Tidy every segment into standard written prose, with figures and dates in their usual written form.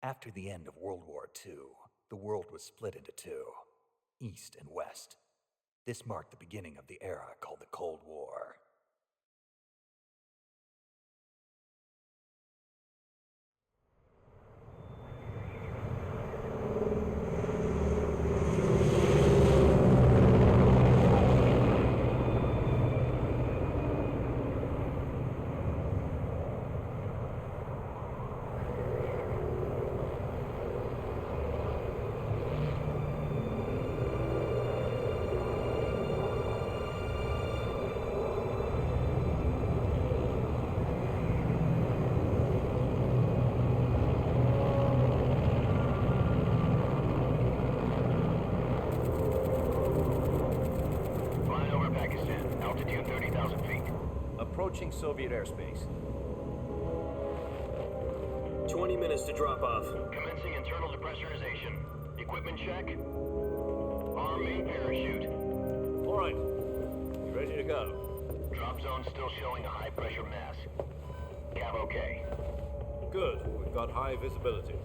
After the end of World War II, the world was split into two, East and West. This marked the beginning of the era called the Cold War. Approaching Soviet airspace. 20 minutes to drop off. Commencing internal depressurization. Equipment check. Arm main parachute. All right. You ready to go? Drop zone still showing a high pressure mass. Cav okay. Good. We've got high visibility.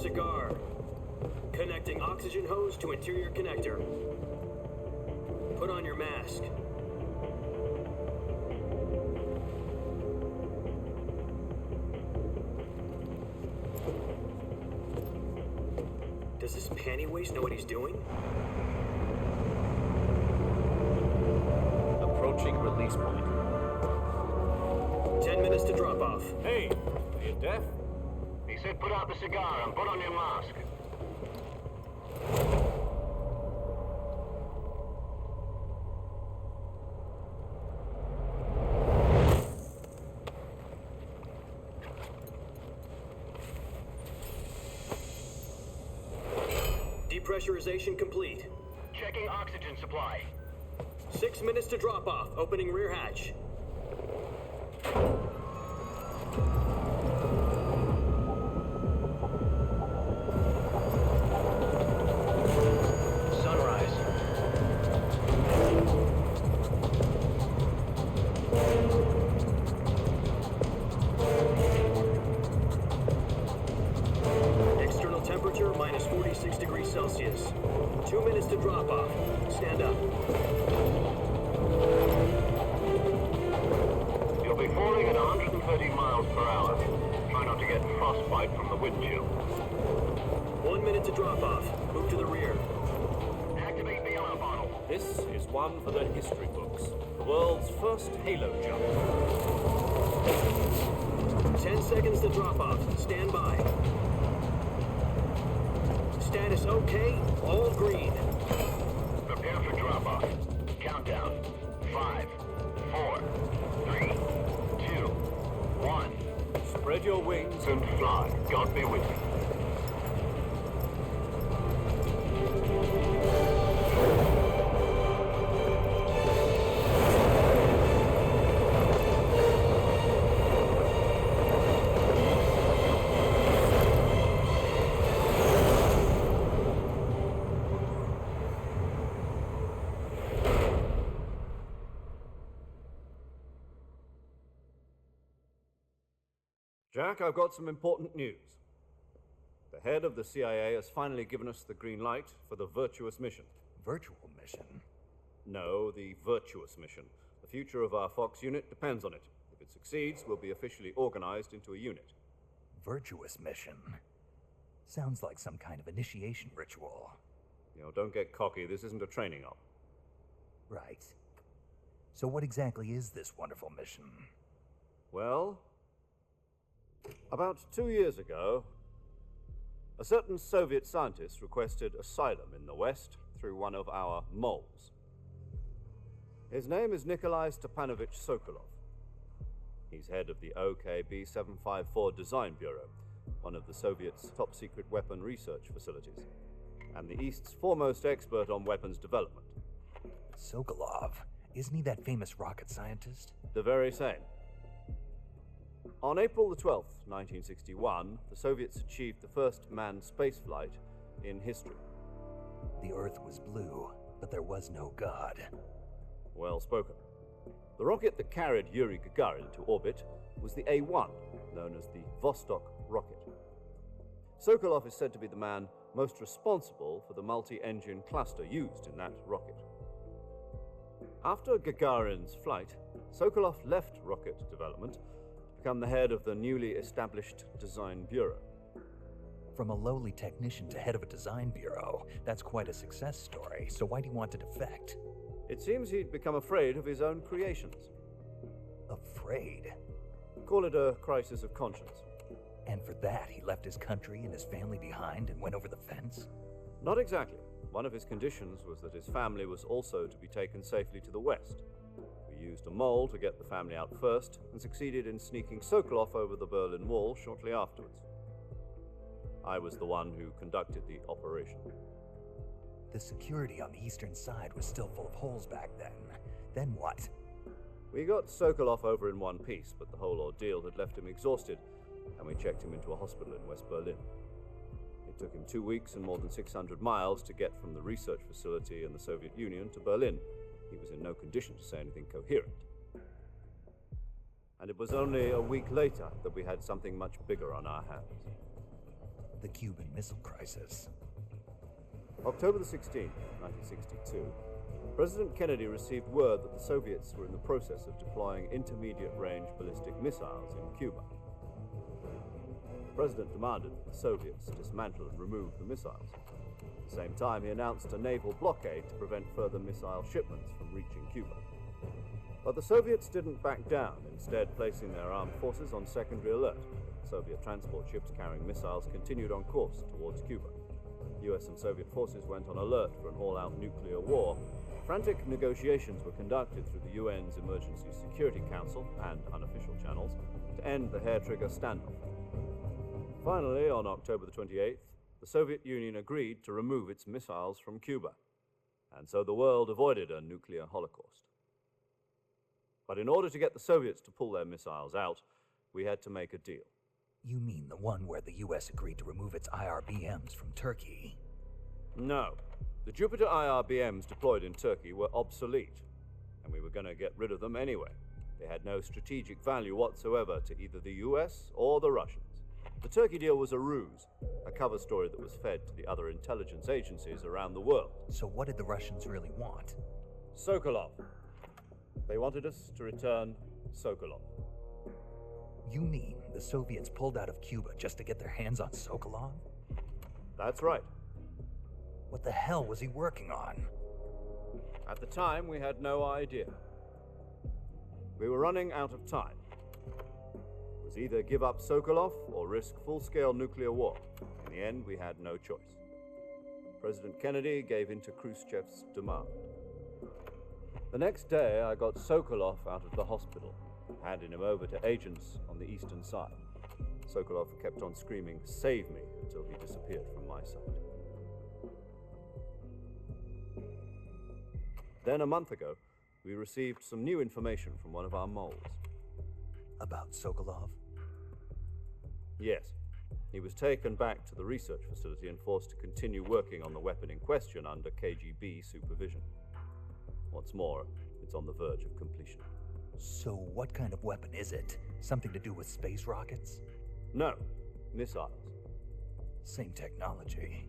Cigar. Connecting oxygen hose to interior connector. Put on your mask. Does this panty waste know what he's doing? Approaching release point. 10 minutes to drop off. Hey, are you deaf? He said put out the cigar and put on your mask. Depressurization complete. Checking oxygen supply. 6 minutes to drop off. Opening rear hatch. Celsius. 2 minutes to drop off. Stand up. You'll be falling at 130 miles per hour. Try not to get frostbite from the wind chill. 1 minute to drop off. Move to the rear. Activate the yellow bottle. This is one for the history books. The world's first halo jump. 10 seconds to drop off. Stand by. Status okay, all green. Prepare for drop-off. Countdown. 5, 4, 3, 2, 1. Spread your wings And fly. God be with you. Jack, I've got some important news. The head of the CIA has finally given us the green light for the Virtuous Mission. Virtual mission? No, the Virtuous Mission. The future of our Fox unit depends on it. If it succeeds, we'll be officially organized into a unit. Virtuous mission? Sounds like some kind of initiation ritual. Don't get cocky. This isn't a training op. Right. So what exactly is this wonderful mission? Well, about 2 years ago, a certain Soviet scientist requested asylum in the West through one of our moles. His name is Nikolai Stepanovich Sokolov. He's head of the OKB 754 Design Bureau, one of the Soviets' top-secret weapon research facilities, and the East's foremost expert on weapons development. Sokolov? Isn't he that famous rocket scientist? The very same. On April the 12th, 1961, the Soviets achieved the first manned spaceflight in history. The Earth was blue, but there was no God. Well spoken. The rocket that carried Yuri Gagarin to orbit was the A-1, known as the Vostok rocket. Sokolov is said to be the man most responsible for the multi-engine cluster used in that rocket. After Gagarin's flight, Sokolov left rocket development to become the head of the newly established Design Bureau. From a lowly technician to head of a design bureau, that's quite a success story, so why'd he want to defect? It seems he'd become afraid of his own creations. Afraid? Call it a crisis of conscience. And for that, he left his country and his family behind and went over the fence? Not exactly. One of his conditions was that his family was also to be taken safely to the West. We used a mole to get the family out first and succeeded in sneaking Sokolov over the Berlin Wall shortly afterwards. I was the one who conducted the operation. The security on the eastern side was still full of holes back then. Then what? We got Sokolov over in one piece, but the whole ordeal had left him exhausted, and we checked him into a hospital in West Berlin. It took him 2 weeks and more than 600 miles to get from the research facility in the Soviet Union to Berlin. He was in no condition to say anything coherent. And it was only a week later that we had something much bigger on our hands. The Cuban Missile Crisis. October the 16th, 1962, President Kennedy received word that the Soviets were in the process of deploying intermediate-range ballistic missiles in Cuba. The President demanded that the Soviets dismantle and remove the missiles. At the same time, he announced a naval blockade to prevent further missile shipments from reaching Cuba. But the Soviets didn't back down, instead placing their armed forces on secondary alert. Soviet transport ships carrying missiles continued on course towards Cuba. US and Soviet forces went on alert for an all-out nuclear war. Frantic negotiations were conducted through the UN's Emergency Security Council and unofficial channels to end the hair-trigger standoff. Finally, on October the 28th, the Soviet Union agreed to remove its missiles from Cuba, and so the world avoided a nuclear holocaust. But in order to get the Soviets to pull their missiles out, we had to make a deal. You mean the one where the US agreed to remove its IRBMs from Turkey? No. The Jupiter IRBMs deployed in Turkey were obsolete, and we were going to get rid of them anyway. They had no strategic value whatsoever to either the US or the Russians. The Turkey deal was a ruse, a cover story that was fed to the other intelligence agencies around the world. So what did the Russians really want? Sokolov. They wanted us to return Sokolov. You mean the Soviets pulled out of Cuba just to get their hands on Sokolov? That's right. What the hell was he working on? At the time, we had no idea. We were running out of time. It was either give up Sokolov or risk full-scale nuclear war. In the end, we had no choice. President Kennedy gave in to Khrushchev's demand. The next day, I got Sokolov out of the hospital, handing him over to agents on the eastern side. Sokolov kept on screaming, "Save me," until he disappeared from my sight. Then a month ago, we received some new information from one of our moles. About Sokolov? Yes. He was taken back to the research facility and forced to continue working on the weapon in question under KGB supervision. What's more, it's on the verge of completion. So what kind of weapon is it? Something to do with space rockets? No, missiles. Same technology.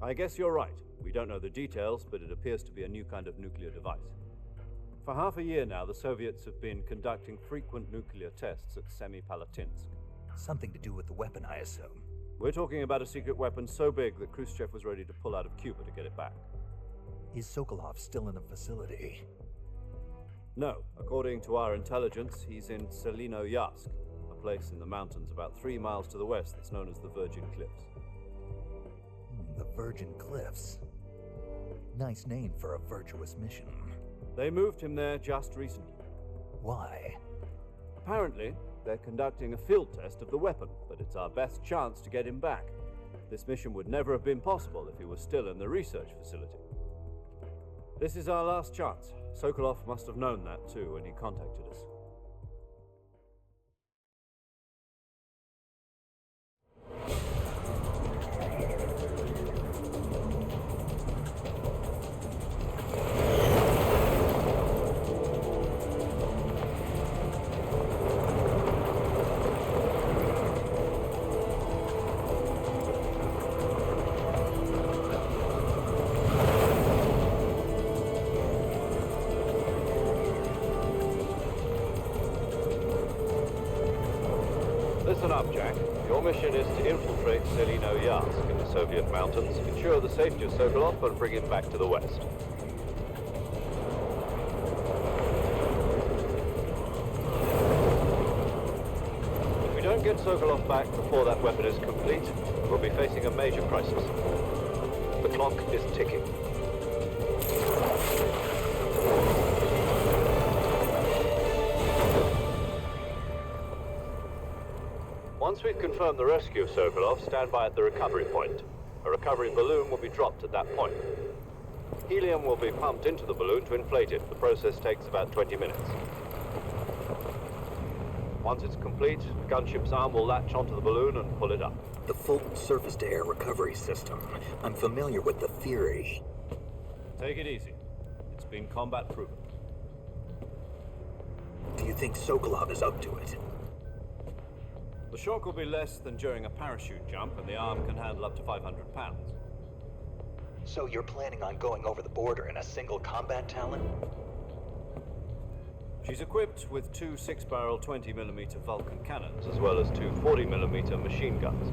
I guess you're right. We don't know the details, but it appears to be a new kind of nuclear device. For half a year now, the Soviets have been conducting frequent nuclear tests at Semipalatinsk. Something to do with the weapon, I assume. We're talking about a secret weapon so big that Khrushchev was ready to pull out of Cuba to get it back. Is Sokolov still in the facility? No, according to our intelligence, he's in Selino-Yarsk, a place in the mountains about 3 miles to the west that's known as the Virgin Cliffs. The Virgin Cliffs. Nice name for a virtuous mission. They moved him there just recently. Why? Apparently, they're conducting a field test of the weapon, but it's our best chance to get him back. This mission would never have been possible if he was still in the research facility. This is our last chance. Sokolov must have known that too when he contacted us. Listen up, Jack. Your mission is to infiltrate Selino-Yarsk in the Soviet mountains, ensure the safety of Sokolov, and bring him back to the west. If we don't get Sokolov back before that weapon is complete, we'll be facing a major crisis. The clock is ticking. Once we've confirmed the rescue of Sokolov, stand by at the recovery point. A recovery balloon will be dropped at that point. Helium will be pumped into the balloon to inflate it. The process takes about 20 minutes. Once it's complete, the gunship's arm will latch onto the balloon and pull it up. The full surface-to-air recovery system. I'm familiar with the theory. Take it easy. It's been combat-proven. Do you think Sokolov is up to it? The shock will be less than during a parachute jump, and the arm can handle up to 500 pounds. So you're planning on going over the border in a single combat talon? She's equipped with 2 6-barrel 20mm Vulcan cannons, as well as 2 40mm machine guns.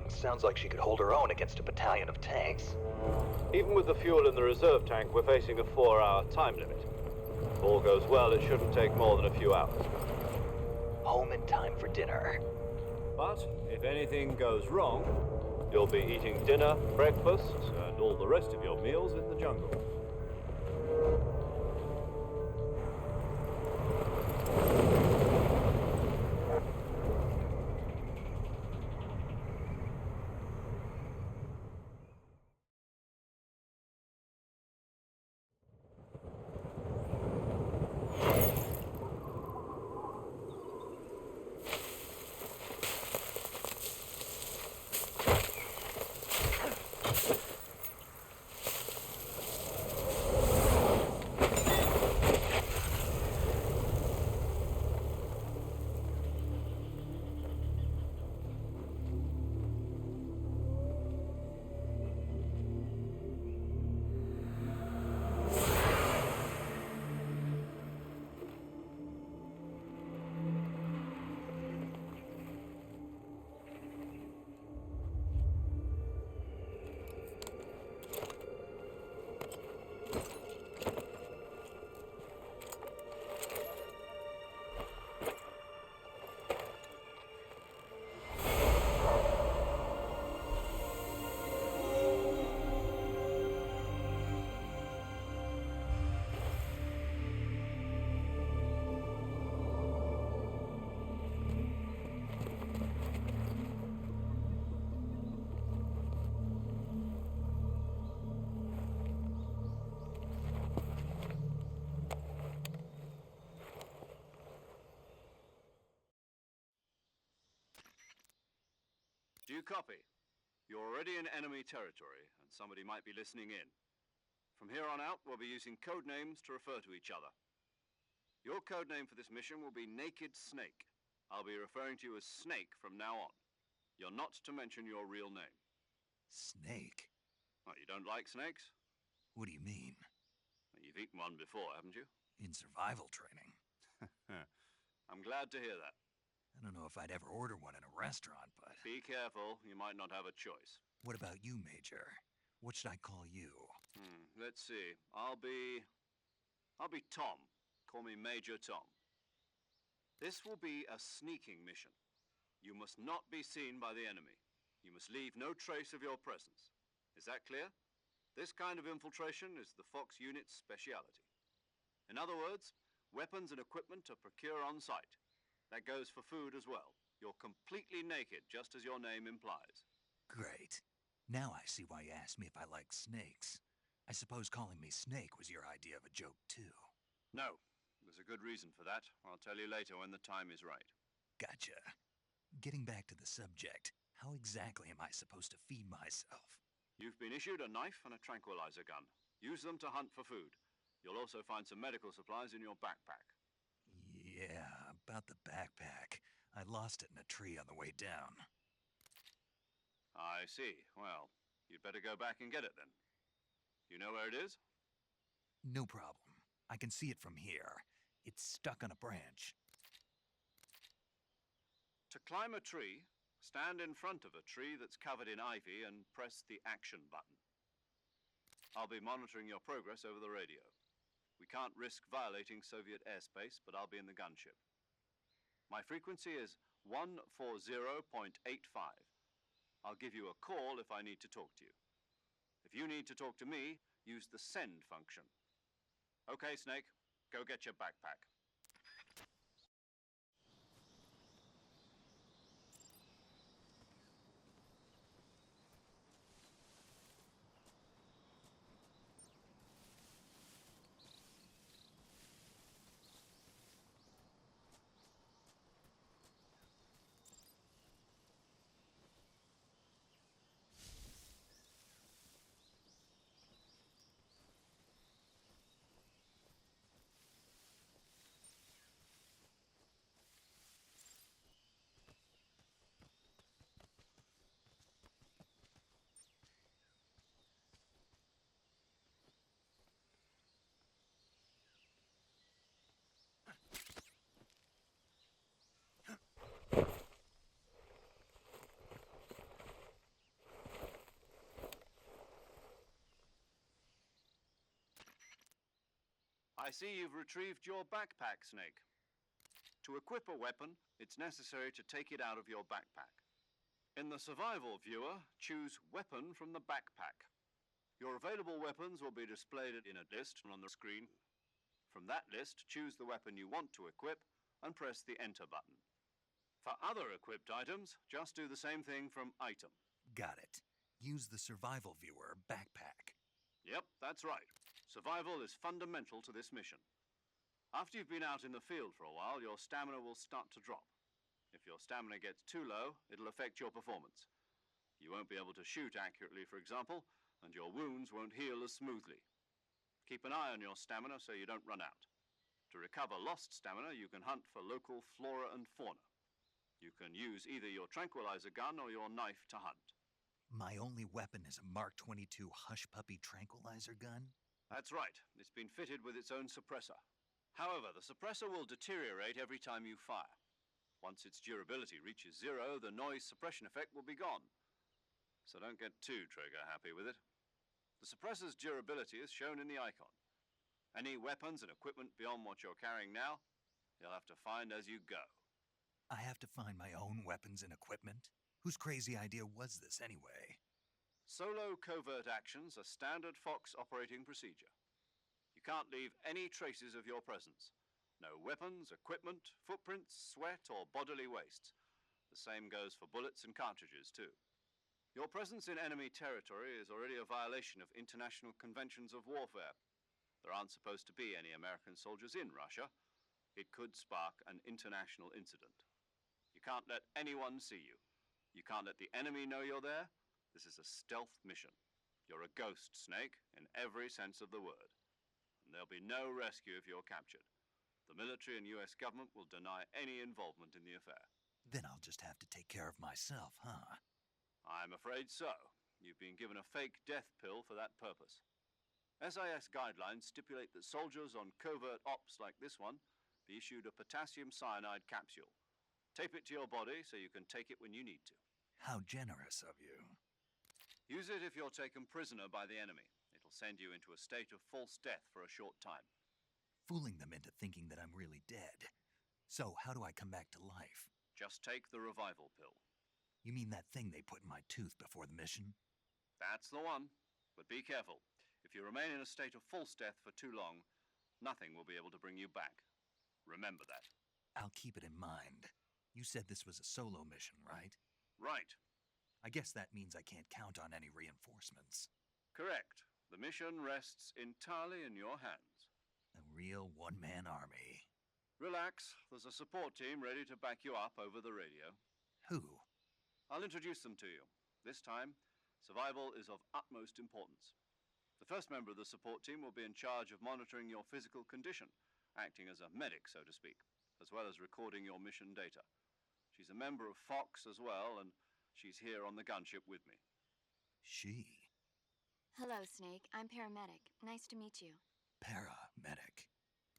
Sounds like she could hold her own against a battalion of tanks. Even with the fuel in the reserve tank, we're facing a 4-hour time limit. If all goes well, it shouldn't take more than a few hours. Home in time for dinner. But if anything goes wrong, you'll be eating dinner, breakfast, and all the rest of your meals in the jungle. Do you copy? You're already in enemy territory, and somebody might be listening in. From here on out, we'll be using code names to refer to each other. Your code name for this mission will be Naked Snake. I'll be referring to you as Snake from now on. You're not to mention your real name. Snake? What, you don't like snakes? What do you mean? You've eaten one before, haven't you? In survival training? I'm glad to hear that. I don't know if I'd ever order one in a restaurant, but... Be careful, you might not have a choice. What about you, Major? What should I call you? Let's see. I'll be Tom. Call me Major Tom. This will be a sneaking mission. You must not be seen by the enemy. You must leave no trace of your presence. Is that clear? This kind of infiltration is the Fox unit's speciality. In other words, weapons and equipment are procured on site. That goes for food as well. You're completely naked, just as your name implies. Great. Now I see why you asked me if I like snakes. I suppose calling me Snake was your idea of a joke, too. No. There's a good reason for that. I'll tell you later when the time is right. Gotcha. Getting back to the subject, how exactly am I supposed to feed myself? You've been issued a knife and a tranquilizer gun. Use them to hunt for food. You'll also find some medical supplies in your backpack. Yeah, about the backpack. I lost it in a tree on the way down. I see. Well, you'd better go back and get it then. You know where it is? No problem. I can see it from here. It's stuck on a branch. To climb a tree, stand in front of a tree that's covered in ivy and press the action button. I'll be monitoring your progress over the radio. We can't risk violating Soviet airspace, but I'll be in the gunship. My frequency is 140.85. I'll give you a call if I need to talk to you. If you need to talk to me, use the send function. Okay, Snake, go get your backpack. I see you've retrieved your backpack, Snake. To equip a weapon, it's necessary to take it out of your backpack. In the survival viewer, choose Weapon from the backpack. Your available weapons will be displayed in a list on the screen. From that list, choose the weapon you want to equip and press the Enter button. For other equipped items, just do the same thing from Item. Got it. Use the survival viewer backpack. Yep, that's right. Survival is fundamental to this mission. After you've been out in the field for a while, your stamina will start to drop. If your stamina gets too low, it'll affect your performance. You won't be able to shoot accurately, for example, and your wounds won't heal as smoothly. Keep an eye on your stamina so you don't run out. To recover lost stamina, you can hunt for local flora and fauna. You can use either your tranquilizer gun or your knife to hunt. My only weapon is a Mark 22 Hush Puppy tranquilizer gun? That's right. It's been fitted with its own suppressor. However, the suppressor will deteriorate every time you fire. Once its durability reaches 0, the noise suppression effect will be gone. So don't get too trigger-happy with it. The suppressor's durability is shown in the icon. Any weapons and equipment beyond what you're carrying now, you'll have to find as you go. I have to find my own weapons and equipment? Whose crazy idea was this, anyway? Solo covert actions are standard Fox operating procedure. You can't leave any traces of your presence. No weapons, equipment, footprints, sweat, or bodily wastes. The same goes for bullets and cartridges, too. Your presence in enemy territory is already a violation of international conventions of warfare. There aren't supposed to be any American soldiers in Russia. It could spark an international incident. You can't let anyone see you. You can't let the enemy know you're there. This is a stealth mission. You're a ghost, Snake, in every sense of the word. And there'll be no rescue if you're captured. The military and US government will deny any involvement in the affair. Then I'll just have to take care of myself, huh? I'm afraid so. You've been given a fake death pill for that purpose. SIS guidelines stipulate that soldiers on covert ops like this one be issued a potassium cyanide capsule. Tape it to your body so you can take it when you need to. How generous of you. Use it if you're taken prisoner by the enemy. It'll send you into a state of false death for a short time. Fooling them into thinking that I'm really dead. So, how do I come back to life? Just take the revival pill. You mean that thing they put in my tooth before the mission? That's the one. But be careful. If you remain in a state of false death for too long, nothing will be able to bring you back. Remember that. I'll keep it in mind. You said this was a solo mission, right? Right. I guess that means I can't count on any reinforcements. Correct. The mission rests entirely in your hands. A real one-man army. Relax. There's a support team ready to back you up over the radio. Who? I'll introduce them to you. This time, survival is of utmost importance. The first member of the support team will be in charge of monitoring your physical condition, acting as a medic, so to speak, as well as recording your mission data. She's a member of Fox as well, and she's here on the gunship with me. She? Hello, Snake. I'm paramedic. Nice to meet you. Paramedic.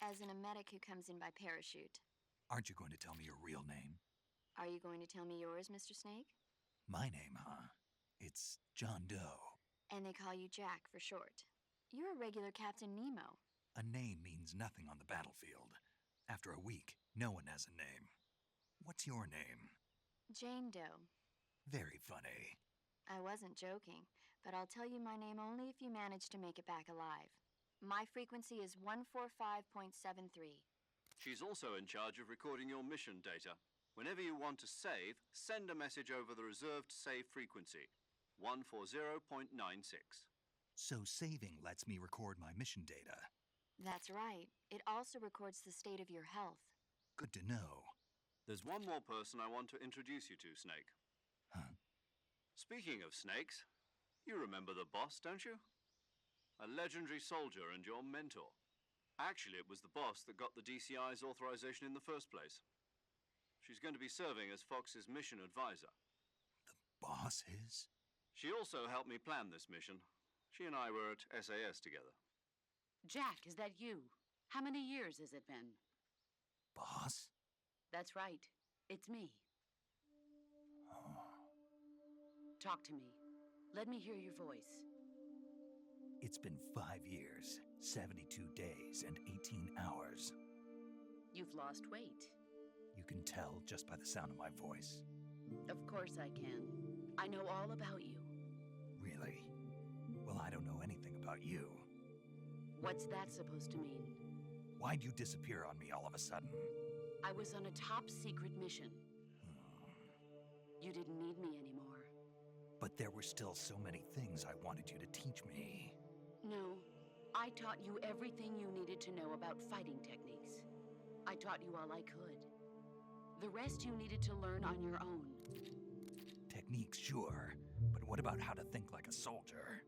As in a medic who comes in by parachute. Aren't you going to tell me your real name? Are you going to tell me yours, Mr. Snake? My name, huh? It's John Doe. And they call you Jack for short. You're a regular Captain Nemo. A name means nothing on the battlefield. After a week, no one has a name. What's your name? Jane Doe. Very funny. I wasn't joking, but I'll tell you my name only if you manage to make it back alive. My frequency is 145.73. She's also in charge of recording your mission data. Whenever you want to save, send a message over the reserved save frequency, 140.96. So saving lets me record my mission data. That's right. It also records the state of your health. Good to know. There's one more person I want to introduce you to, Snake. Huh? Speaking of snakes, you remember the boss, don't you? A legendary soldier and your mentor. Actually, it was the boss that got the DCI's authorization in the first place. She's going to be serving as Fox's mission advisor. The boss is? She also helped me plan this mission. She and I were at SAS together. Jack, is that you? How many years has it been? Boss? That's right. It's me. Talk to me. Let me hear your voice. It's been 5 years, 72 days, and 18 hours. You've lost weight. You can tell just by the sound of my voice. Of course I can. I know all about you. Really? Well, I don't know anything about you. What's that supposed to mean? Why'd you disappear on me all of a sudden? I was on a top-secret mission. You didn't need me anymore. But there were still so many things I wanted you to teach me. No, I taught you everything you needed to know about fighting techniques. I taught you all I could. The rest you needed to learn on your own. Techniques, sure. But what about how to think like a soldier?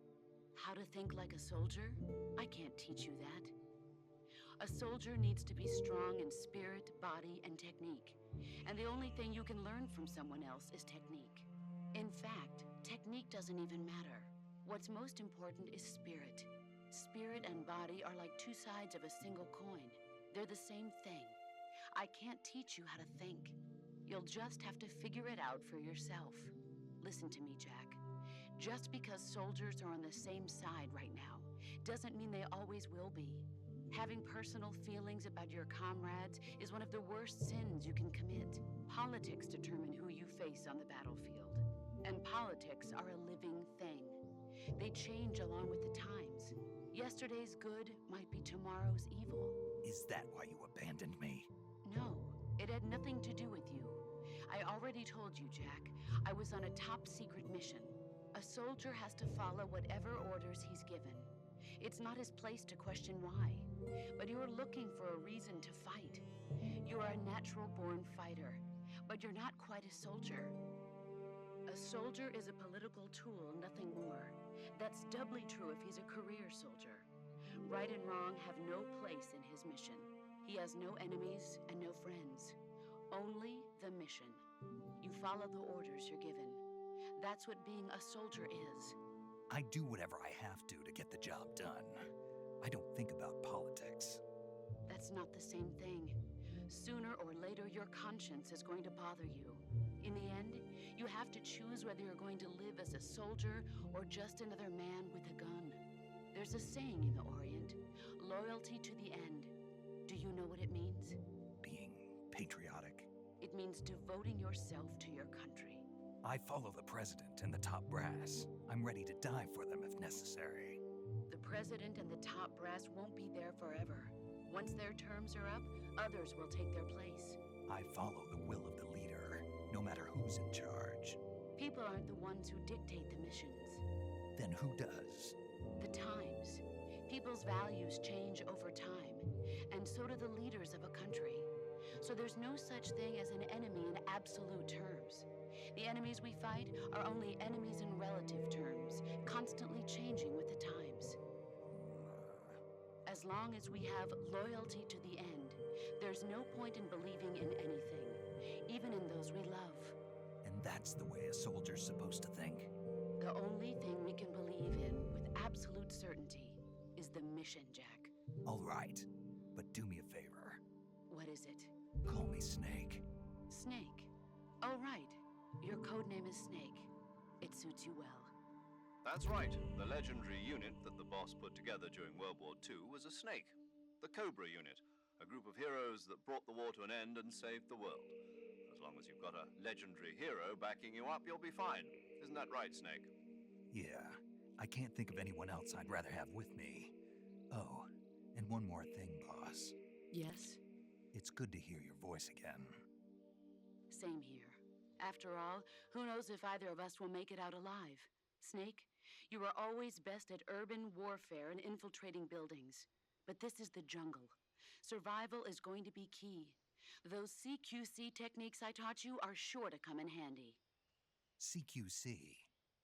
How to think like a soldier? I can't teach you that. A soldier needs to be strong in spirit, body, and technique. And the only thing you can learn from someone else is technique. In fact, technique doesn't even matter. What's most important is spirit. Spirit and body are like two sides of a single coin. They're the same thing. I can't teach you how to think. You'll just have to figure it out for yourself. Listen to me, Jack. Just because soldiers are on the same side right now doesn't mean they always will be. Having personal feelings about your comrades is one of the worst sins you can commit. Politics determine who you face on the battlefield. And politics are a living thing. They change along with the times. Yesterday's good might be tomorrow's evil. Is that why you abandoned me? No, it had nothing to do with you. I already told you, Jack. I was on a top-secret mission. A soldier has to follow whatever orders he's given. It's not his place to question why. But you're looking for a reason to fight. You are a natural-born fighter, but you're not quite a soldier. A soldier is a political tool, nothing more. That's doubly true if he's a career soldier. Right and wrong have no place in his mission. He has no enemies and no friends. Only the mission. You follow the orders you're given. That's what being a soldier is. I do whatever I have to get the job done. I don't think about politics. That's not the same thing. Sooner or later, your conscience is going to bother you. In the end, you have to choose whether you're going to live as a soldier or just another man with a gun. There's a saying in the Orient, loyalty to the end. Do you know what it means? Being patriotic. It means devoting yourself to your country. I follow the president and the top brass. I'm ready to die for them if necessary. The president and the top brass won't be there forever. Once their terms are up, others will take their place. I follow the will of the leader, no matter who's in charge. People aren't the ones who dictate the missions. Then who does? The times. People's values change over time, and so do the leaders of a country. So there's no such thing as an enemy in absolute terms. The enemies we fight are only enemies in relative terms, constantly changing with the times. As long as we have loyalty to the end, there's no point in believing in anything, even in those we love. And that's the way a soldier's supposed to think? The only thing we can believe in with absolute certainty is the mission, Jack. All right, but do me a favor. What is it? Call me Snake. Snake. Oh, right. Your codename is Snake. It suits you well. That's right. The legendary unit that the boss put together during World War II was a snake. The Cobra unit, a group of heroes that brought the war to an end and saved the world. As long as you've got a legendary hero backing you up, you'll be fine. Isn't that right, Snake? Yeah, I can't think of anyone else I'd rather have with me. Oh, and one more thing, boss. Yes? It's good to hear your voice again. Same here. After all, who knows if either of us will make it out alive? Snake, you are always best at urban warfare and infiltrating buildings. But this is the jungle. Survival is going to be key. Those CQC techniques I taught you are sure to come in handy. CQC?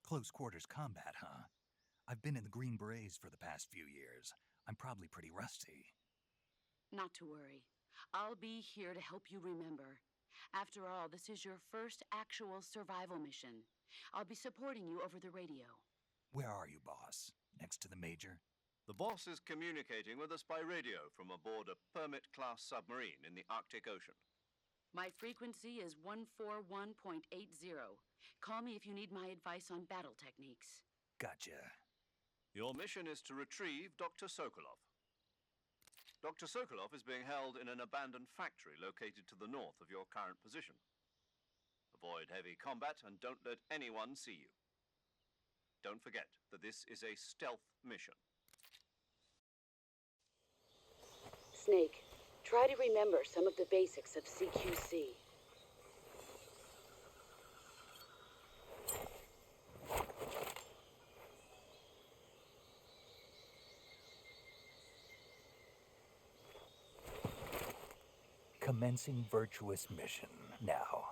Close quarters combat, huh? I've been in the Green Berets for the past few years. I'm probably pretty rusty. Not to worry. I'll be here to help you remember. After all, this is your first actual survival mission. I'll be supporting you over the radio. Where are you, boss? Next to the Major? The boss is communicating with us by radio from aboard a Permit-class submarine in the Arctic Ocean. My frequency is 141.80. Call me if you need my advice on battle techniques. Gotcha. Your mission is to retrieve Dr. Sokolov. Dr. Sokolov is being held in an abandoned factory located to the north of your current position. Avoid heavy combat and don't let anyone see you. Don't forget that this is a stealth mission. Snake, try to remember some of the basics of CQC. Commencing Virtuous Mission now.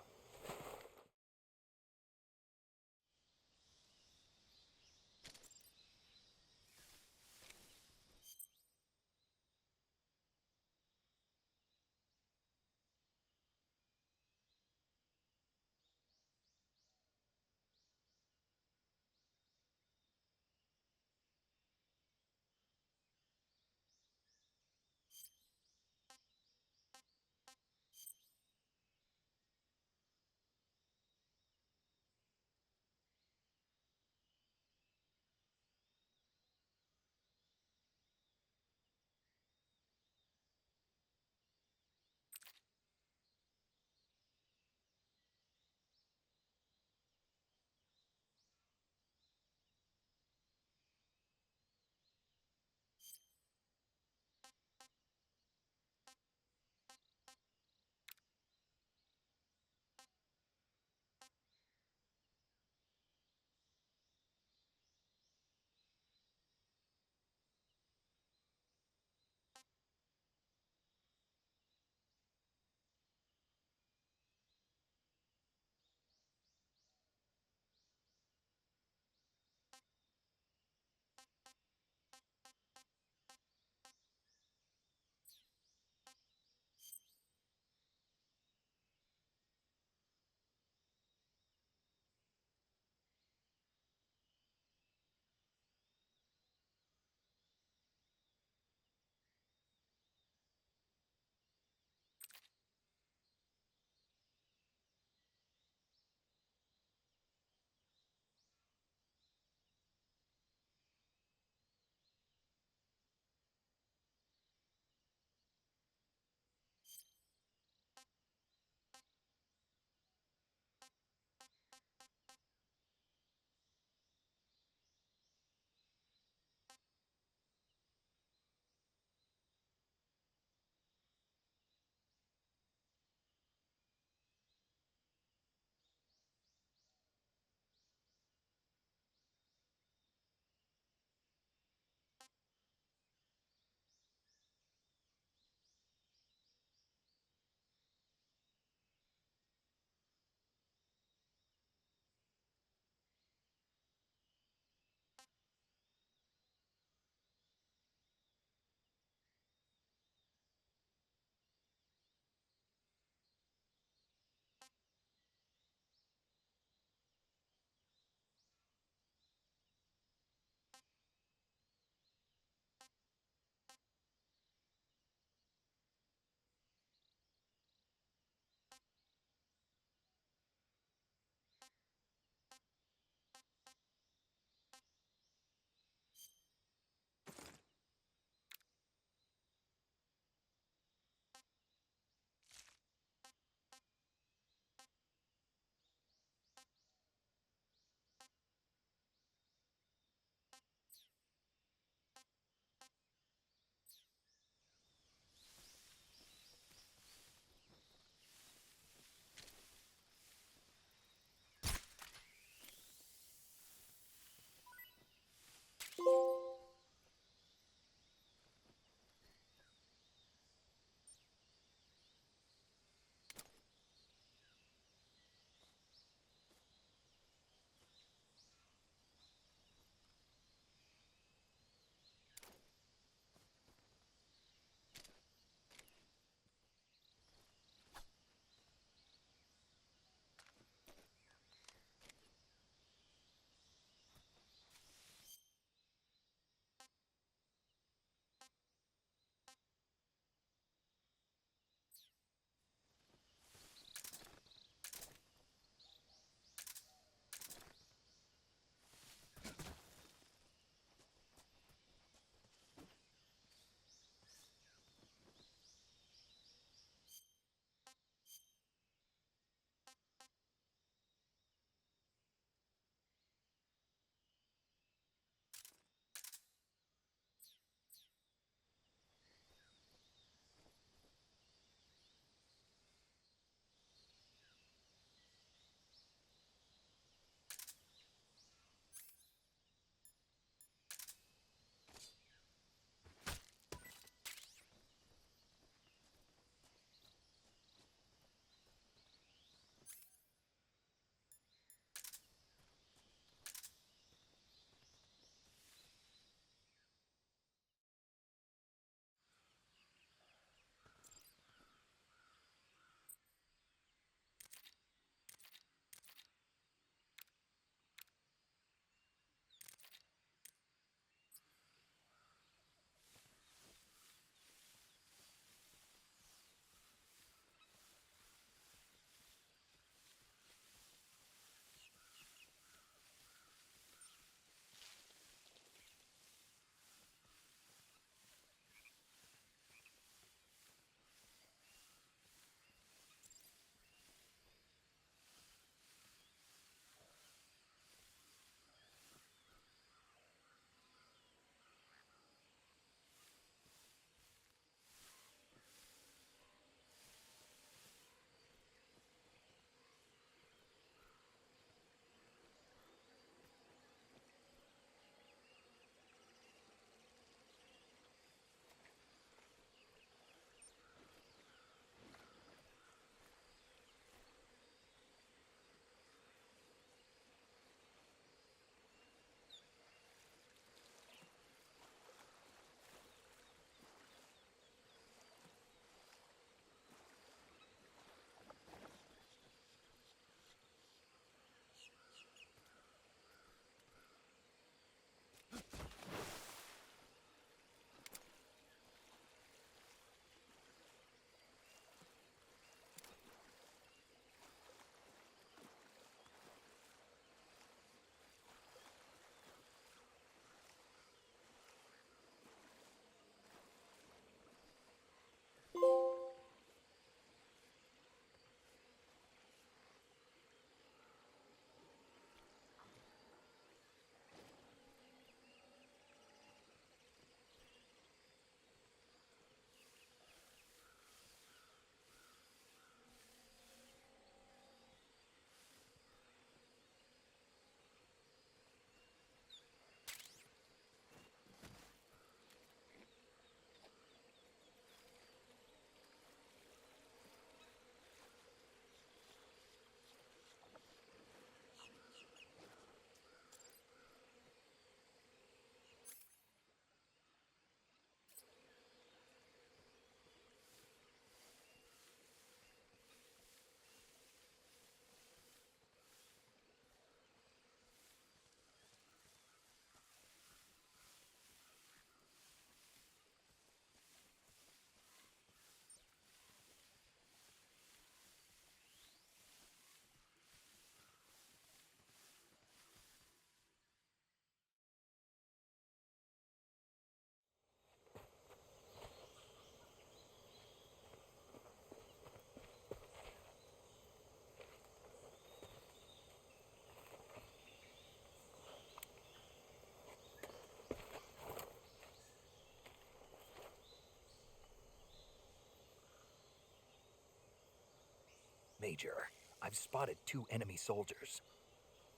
Major. I've spotted 2 enemy soldiers.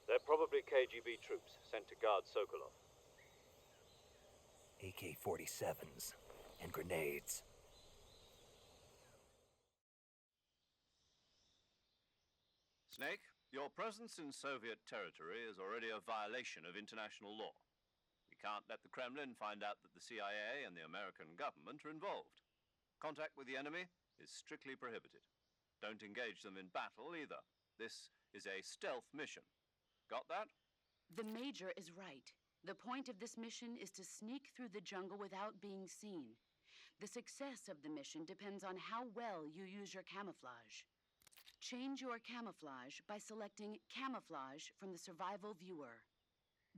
They're probably KGB troops sent to guard Sokolov. AK-47s and grenades. Snake, your presence in Soviet territory is already a violation of international law. We can't let the Kremlin find out that the CIA and the American government are involved. Contact with the enemy is strictly prohibited. Don't engage them in battle either. This is a stealth mission. Got that? The Major is right. The point of this mission is to sneak through the jungle without being seen. The success of the mission depends on how well you use your camouflage. Change your camouflage by selecting Camouflage from the Survival Viewer.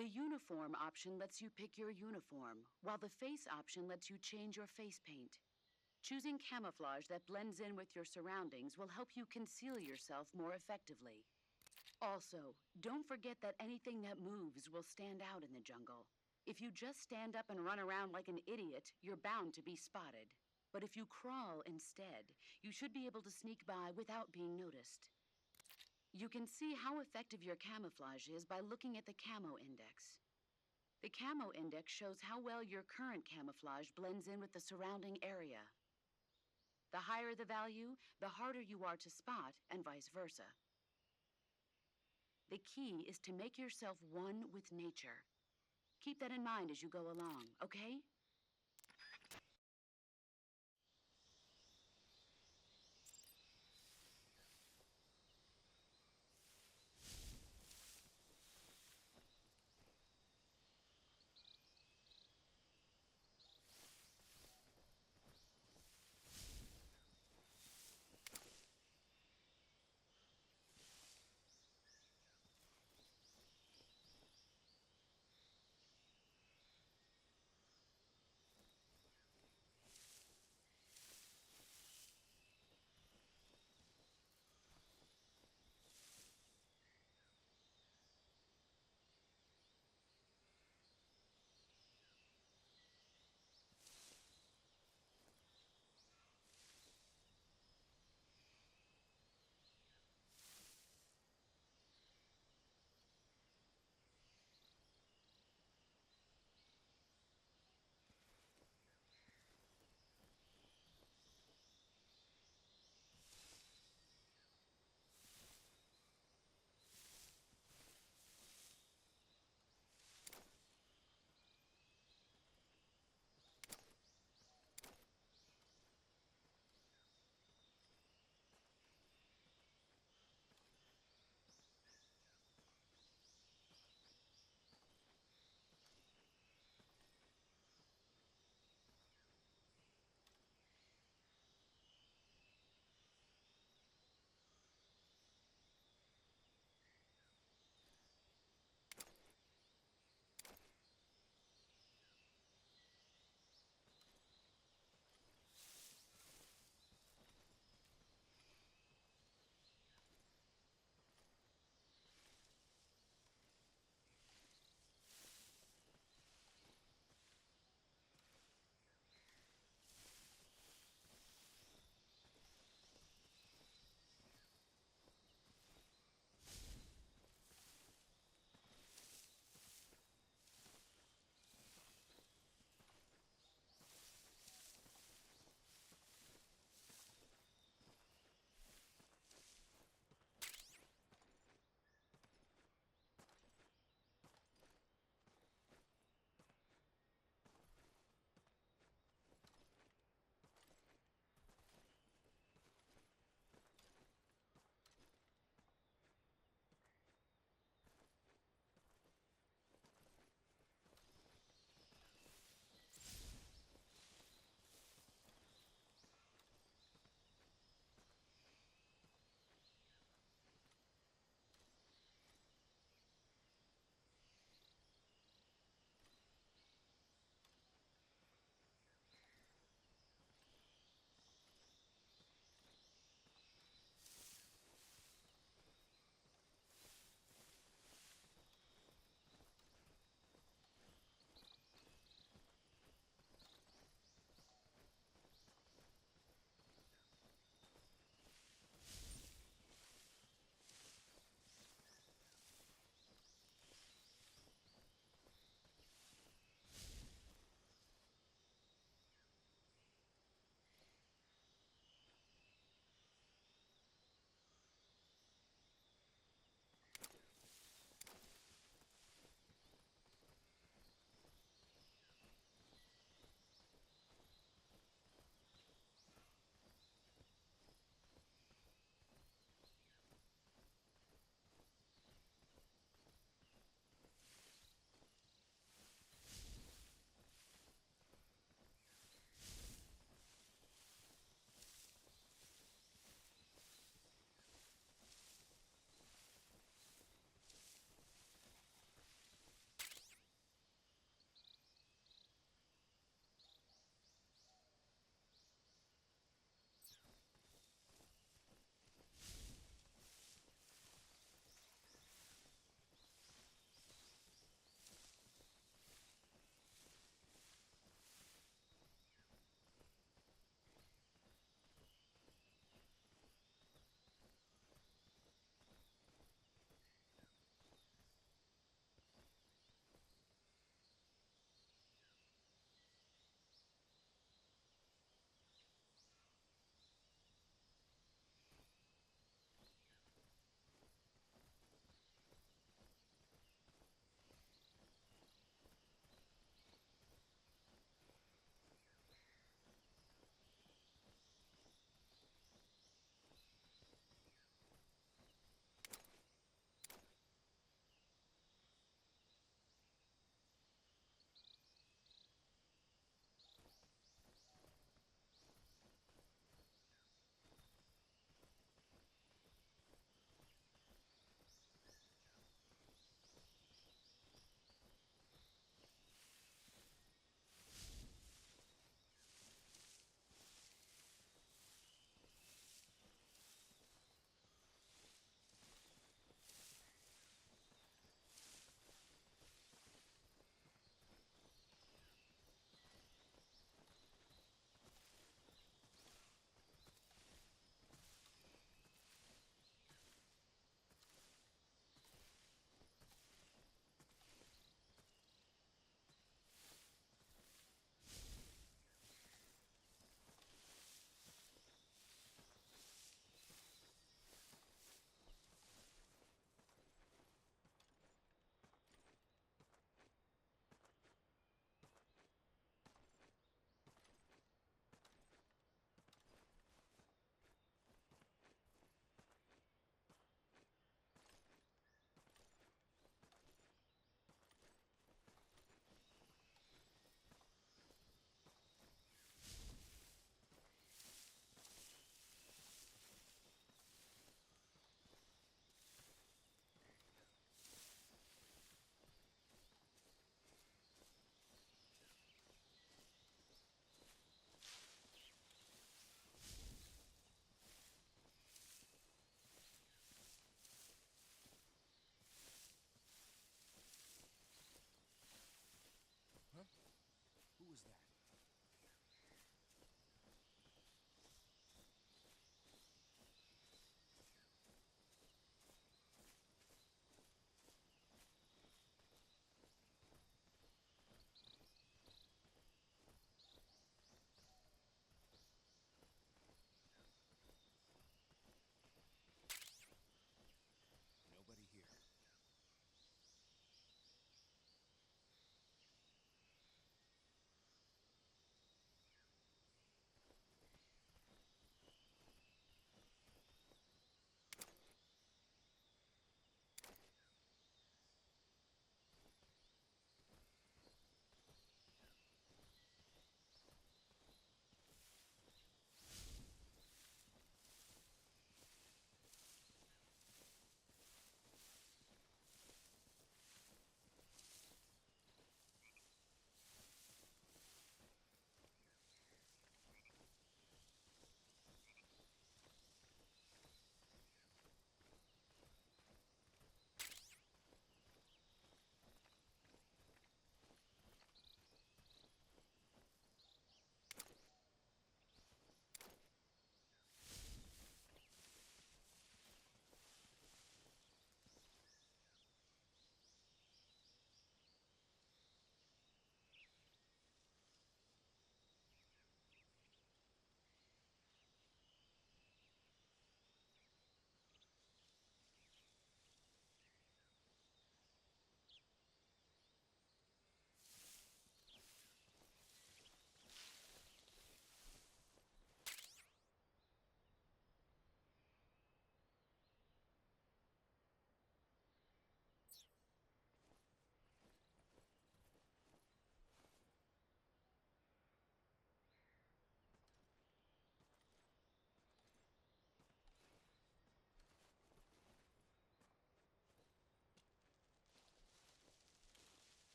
The Uniform option lets you pick your uniform, while the Face option lets you change your face paint. Choosing camouflage that blends in with your surroundings will help you conceal yourself more effectively. Also, don't forget that anything that moves will stand out in the jungle. If you just stand up and run around like an idiot, you're bound to be spotted. But if you crawl instead, you should be able to sneak by without being noticed. You can see how effective your camouflage is by looking at the Camo Index. The Camo Index shows how well your current camouflage blends in with the surrounding area. The higher the value, the harder you are to spot, and vice versa. The key is to make yourself one with nature. Keep that in mind as you go along, okay?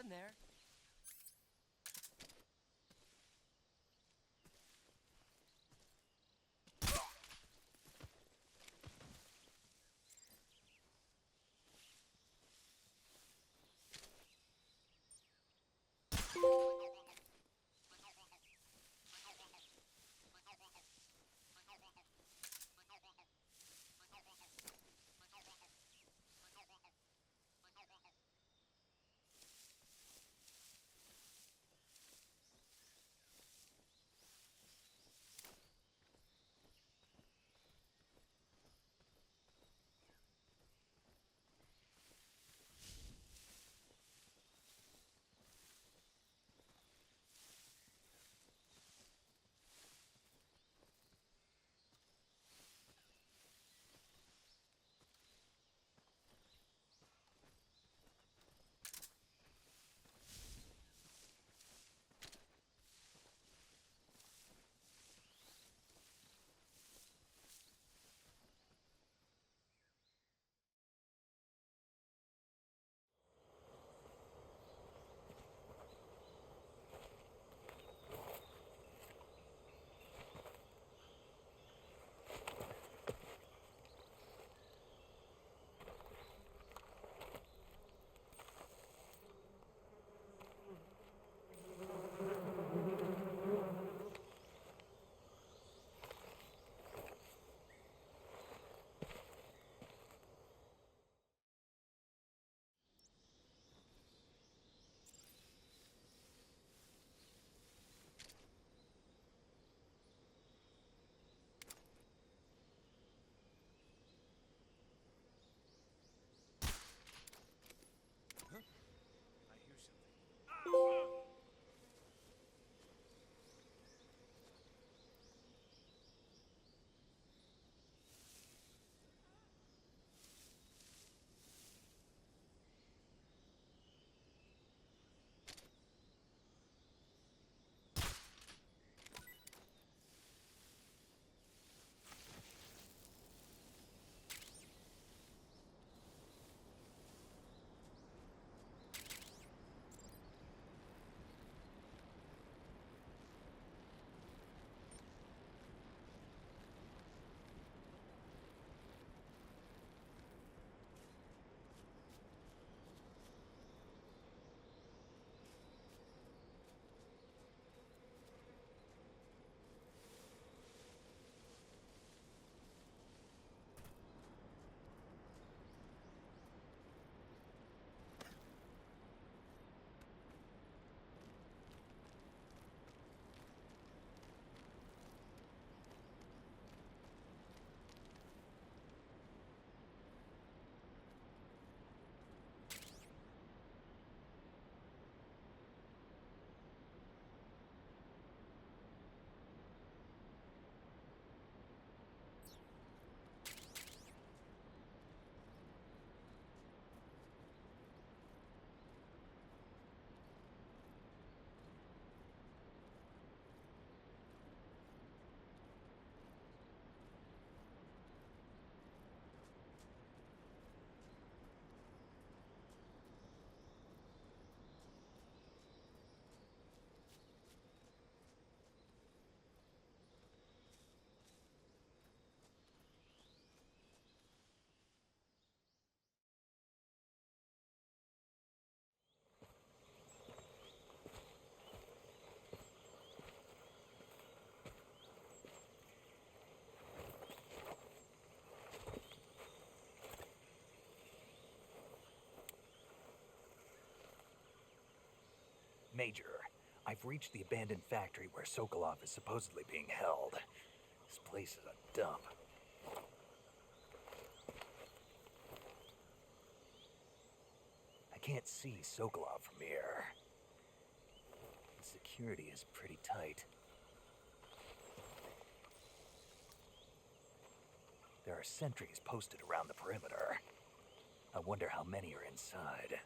nothing there. Major, I've reached the abandoned factory where Sokolov is supposedly being held. This place is a dump. I can't see Sokolov from here. The security is pretty tight. There are sentries posted around the perimeter. I wonder how many are inside.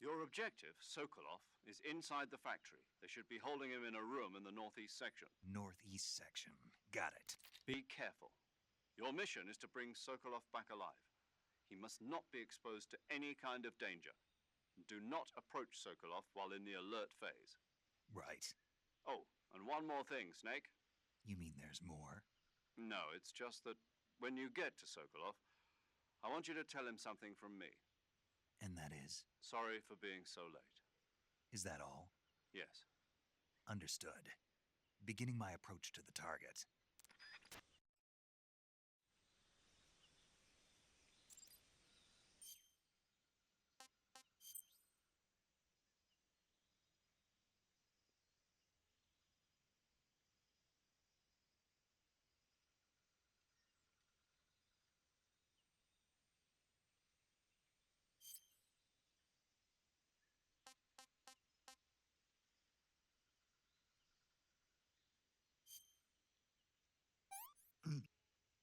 Your objective, Sokolov, is inside the factory. They should be holding him in a room in the northeast section. Northeast section. Got it. Be careful. Your mission is to bring Sokolov back alive. He must not be exposed to any kind of danger. Do not approach Sokolov while in the alert phase. Right. Oh, and one more thing, Snake. You mean there's more? No, it's just that when you get to Sokolov, I want you to tell him something from me. And that is? Sorry for being so late. Is that all? Yes. Understood. Beginning my approach to the target.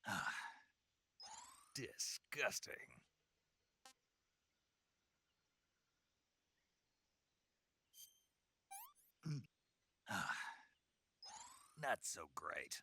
Ah, disgusting. Ah, not so great.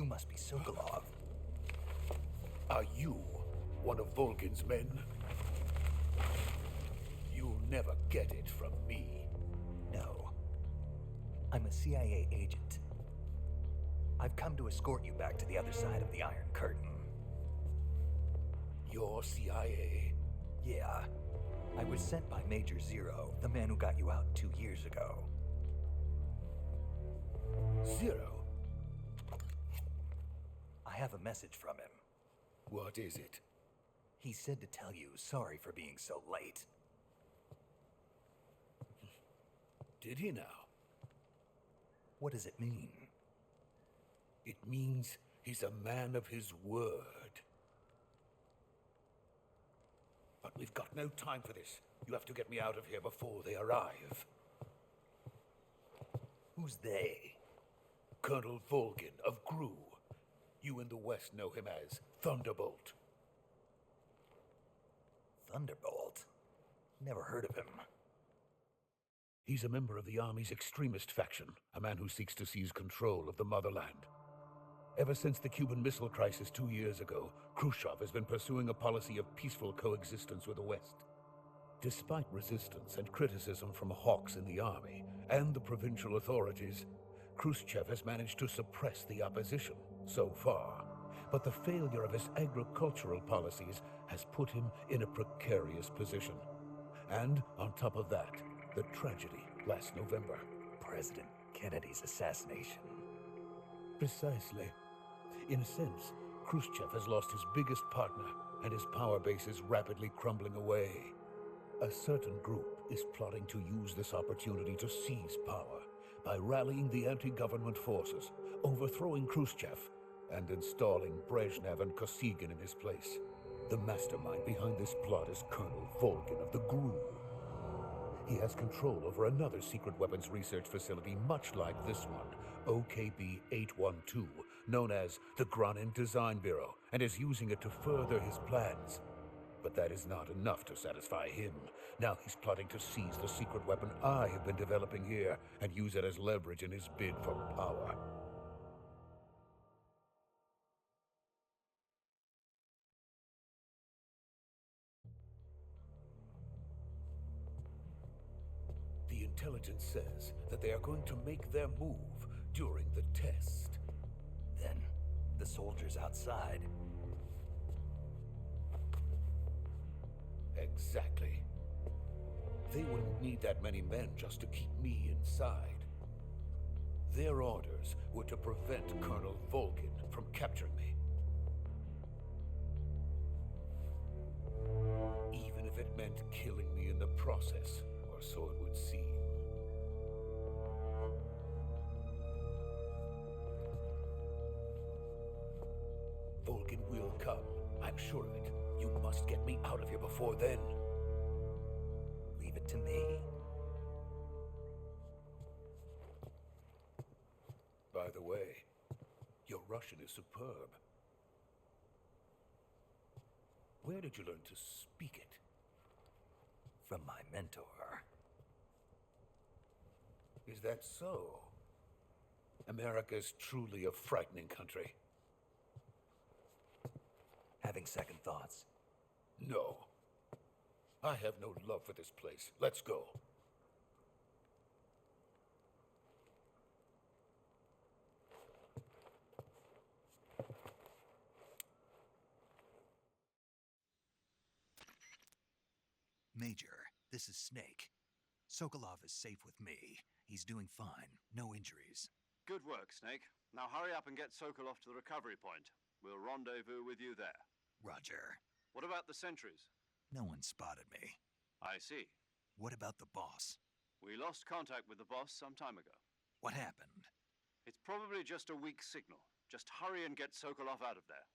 You must be Sokolov. Are you one of Volgin's men? You'll never get it from me. No. I'm a CIA agent. I've come to escort you back to the other side of the Iron Curtain. You're CIA? Yeah. I was sent by Major Zero, the man who got you out 2 years ago. Zero? I have a message from him. What is it? He said to tell you sorry for being so late. Did he now? What does it mean? It means he's a man of his word. But we've got no time for this. You have to get me out of here before they arrive. Who's they? Colonel Volgin of GRU. You in the West know him as Thunderbolt. Thunderbolt? Never heard of him. He's a member of the Army's extremist faction, a man who seeks to seize control of the motherland. Ever since the Cuban Missile Crisis 2 years ago, Khrushchev has been pursuing a policy of peaceful coexistence with the West. Despite resistance and criticism from hawks in the army and the provincial authorities, Khrushchev has managed to suppress the opposition so far. But the failure of his agricultural policies has put him in a precarious position. And on top of that, the tragedy last November. President Kennedy's assassination. Precisely. In a sense, Khrushchev has lost his biggest partner, and his power base is rapidly crumbling away. A certain group is plotting to use this opportunity to seize power by rallying the anti-government forces, overthrowing Khrushchev, and installing Brezhnev and Kosygin in his place. The mastermind behind this plot is Colonel Volgin of the GRU. He has control over another secret weapons research facility much like this one, OKB-812, known as the Granin Design Bureau, and is using it to further his plans. But that is not enough to satisfy him. Now he's plotting to seize the secret weapon I have been developing here and use it as leverage in his bid for power. The intelligence says that they are going to make their move during the test. Then, the soldiers outside. Exactly. They wouldn't need that many men just to keep me inside. Their orders were to prevent Colonel Volgin from capturing me. Even if it meant killing me in the process, or so it would seem. Volgin will come, I'm sure of it. You must get me out of here before then. Leave it to me. By the way, your Russian is superb. Where did you learn to speak it? From my mentor. Is that so? America's truly a frightening country. Having second thoughts. No. I have no love for this place. Let's go. Major, this is Snake. Sokolov is safe with me. He's doing fine. No injuries. Good work, Snake. Now hurry up and get Sokolov to the recovery point. We'll rendezvous with you there. Roger. What about the sentries? No one spotted me. I see. What about the boss? We lost contact with the boss some time ago. What happened? It's probably just a weak signal. Just hurry and get Sokolov out of there.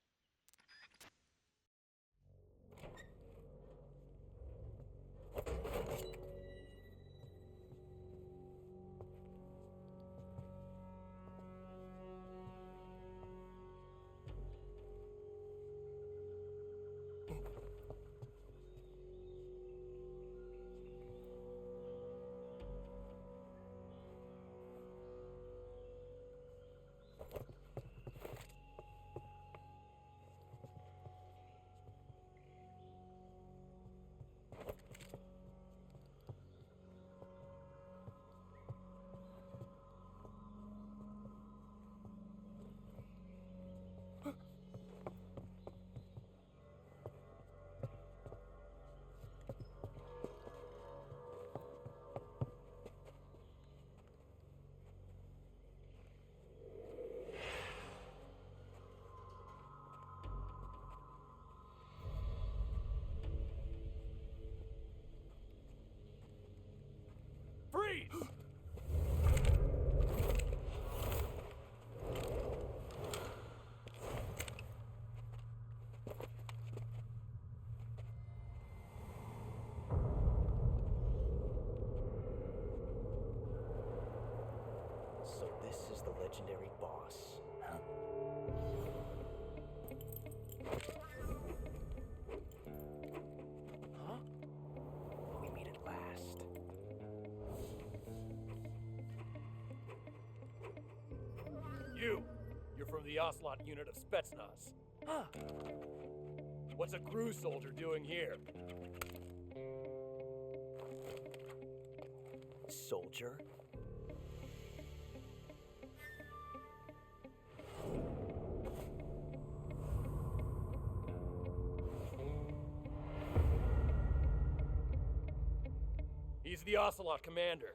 legendary boss. Huh? Huh? We meet at last. You're from the Ocelot unit of Spetsnaz. Huh. What's a crew soldier doing here? Soldier? He's the Ocelot commander.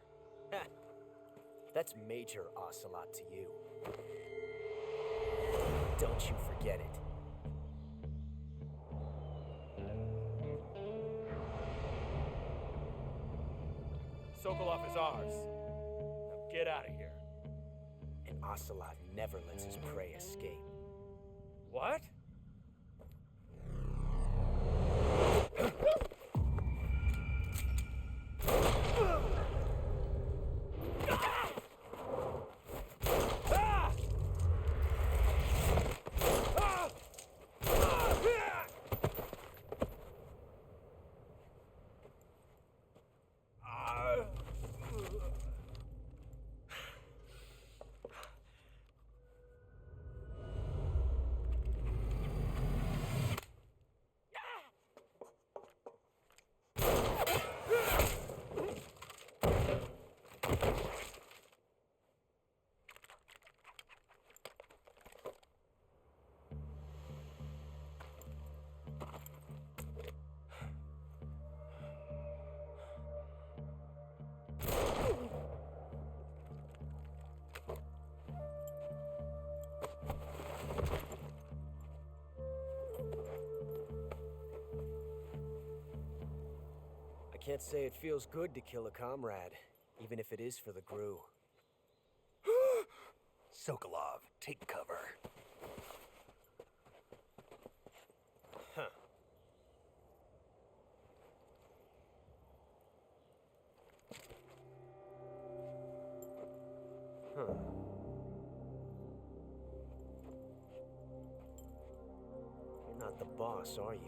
That's Major Ocelot to you. Don't you forget it. Sokolov is ours. Now get out of here. And Ocelot never lets his prey escape. What? I can't say it feels good to kill a comrade, even if it is for the GRU. Sokolov, take cover. Huh. Huh. You're not the boss, are you?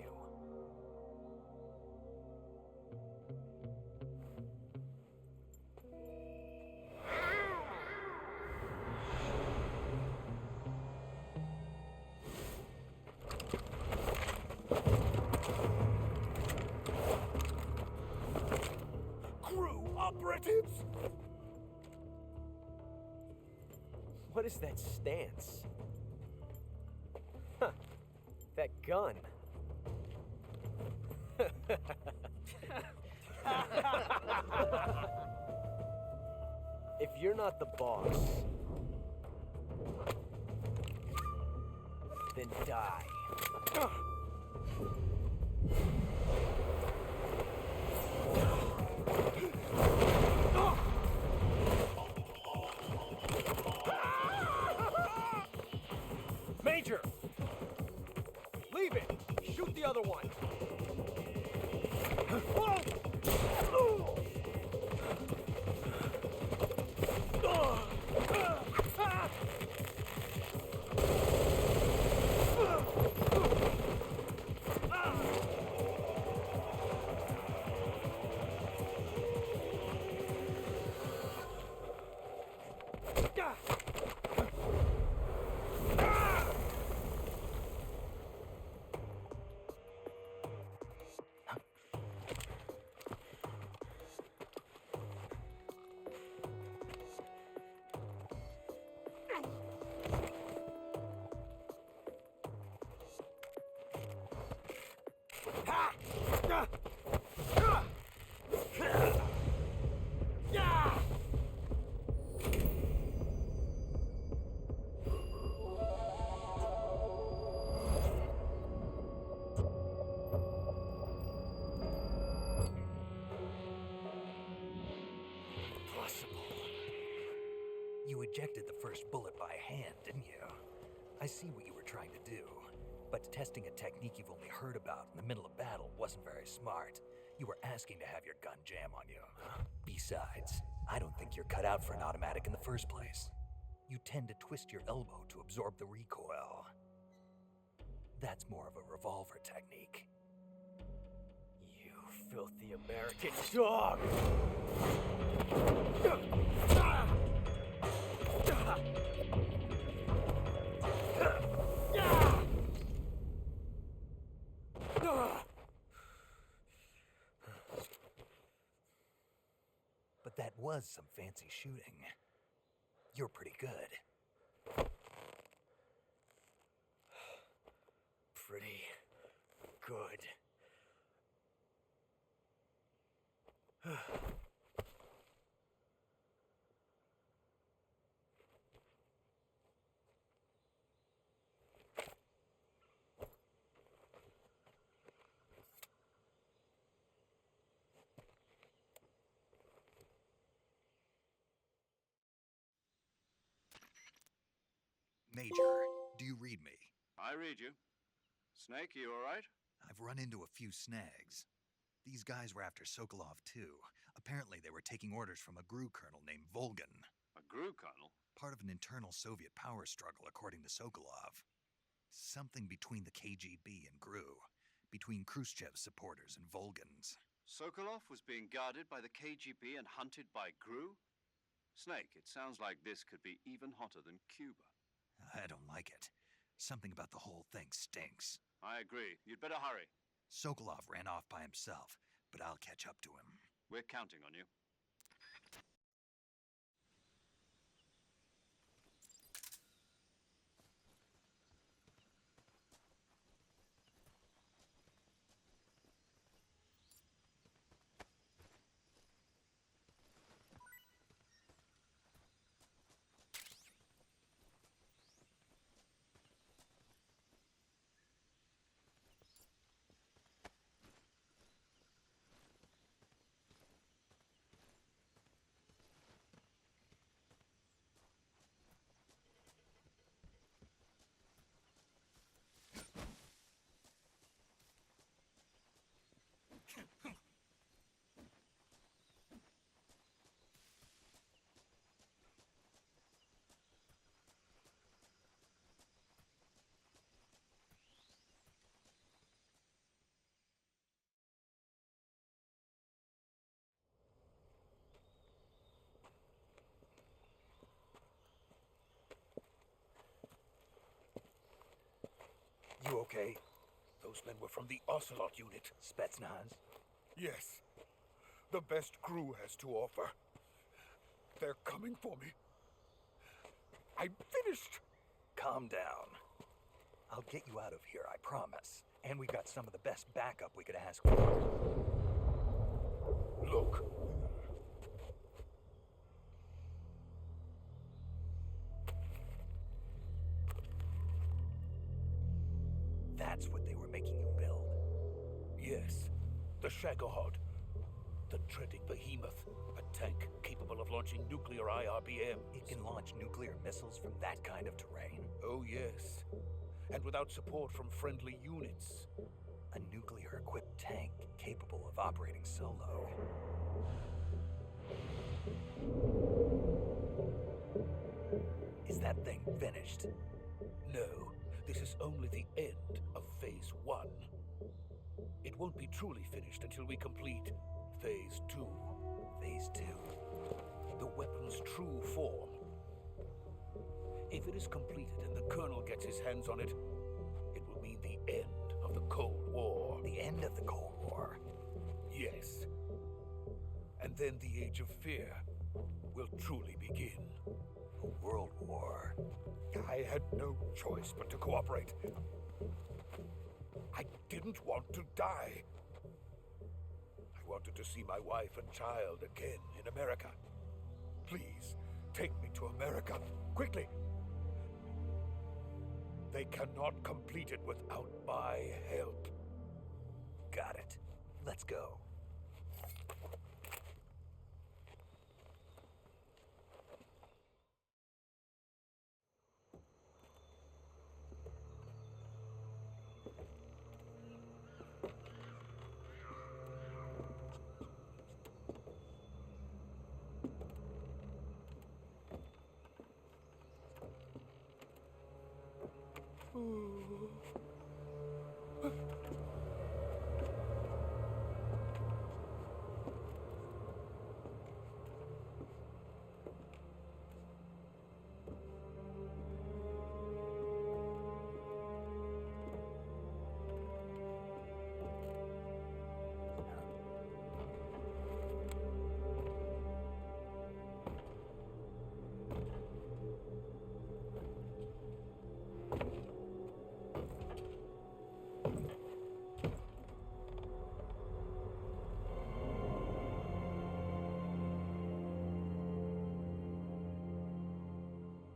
Operatives? What is that stance? Huh. That gun. If you're not the boss, then die. Major! Leave it! Shoot the other one! You ejected the first bullet by hand, didn't you? I see what you were trying to do, but testing a technique you've only heard about in the middle of battle wasn't very smart. You were asking to have your gun jam on you. Besides, I don't think you're cut out for an automatic in the first place. you tend to twist your elbow to absorb the recoil. That's more of a revolver technique. You filthy American dog! But that was some fancy shooting. You're pretty good. Pretty good. Major, do you read me? I read you. Snake, you all right? I've run into a few snags. These guys were after Sokolov too. Apparently they were taking orders from a GRU colonel named Volgan. A GRU colonel? Part of an internal Soviet power struggle, according to Sokolov. Something between the KGB and GRU. Between Khrushchev's supporters and Volgan's. Sokolov was being guarded by the KGB and hunted by GRU? Snake, it sounds like this could be even hotter than Cuba. I don't like it. Something about the whole thing stinks. I agree. You'd better hurry. Sokolov ran off by himself, but I'll catch up to him. We're counting on you. You okay? Those men were from the Ocelot unit. Spetsnaz? Yes. The best GRU has to offer. They're coming for me. I'm finished. Calm down. I'll get you out of here, I promise. And we got some of the best backup we could ask for. Look. That's what they were making you build? Yes. The Shagohod. The dreaded behemoth. A tank capable of launching nuclear IRBMs. It can launch nuclear missiles from that kind of terrain? Oh, yes. And without support from friendly units. A nuclear-equipped tank capable of operating solo. Is that thing finished? No. This is only the end of Phase 1. It won't be truly finished until we complete Phase 2. Phase 2? The weapon's true form. If it is completed and the Colonel gets his hands on it, it will mean the end of the Cold War. The end of the Cold War? Yes. And then the Age of Fear will truly begin. A world war? I had no choice but to cooperate. I didn't want to die. I wanted to see my wife and child again in America. Please, take me to America, quickly. They cannot complete it without my help. Got it. Let's go.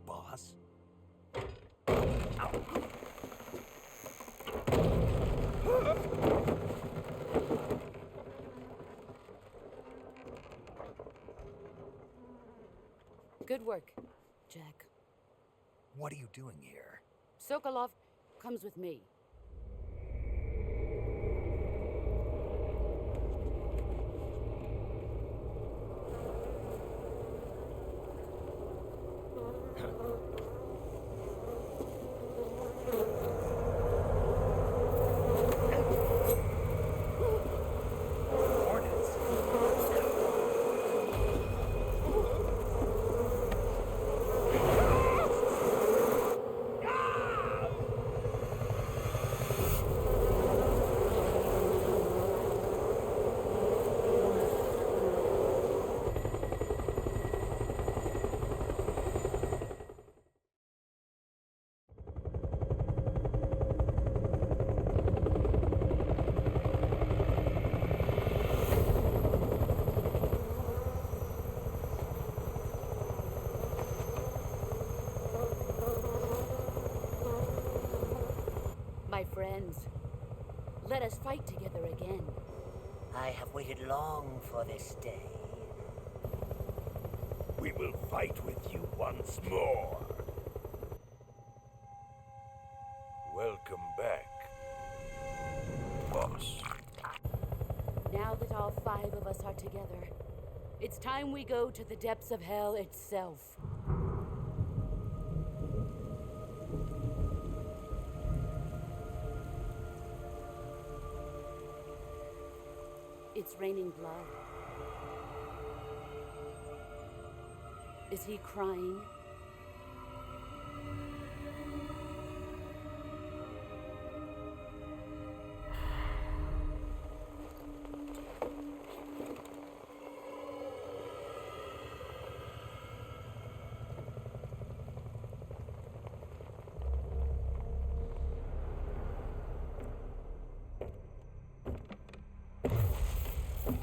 Boss? Good work, Jack. What are you doing here? Sokolov comes with me. My friends, let us fight together again. I have waited long for this day. We will fight with you once more. Welcome back, boss. Now that all 5 of us are together, it's time we go to the depths of hell itself. It's raining blood. Is he crying?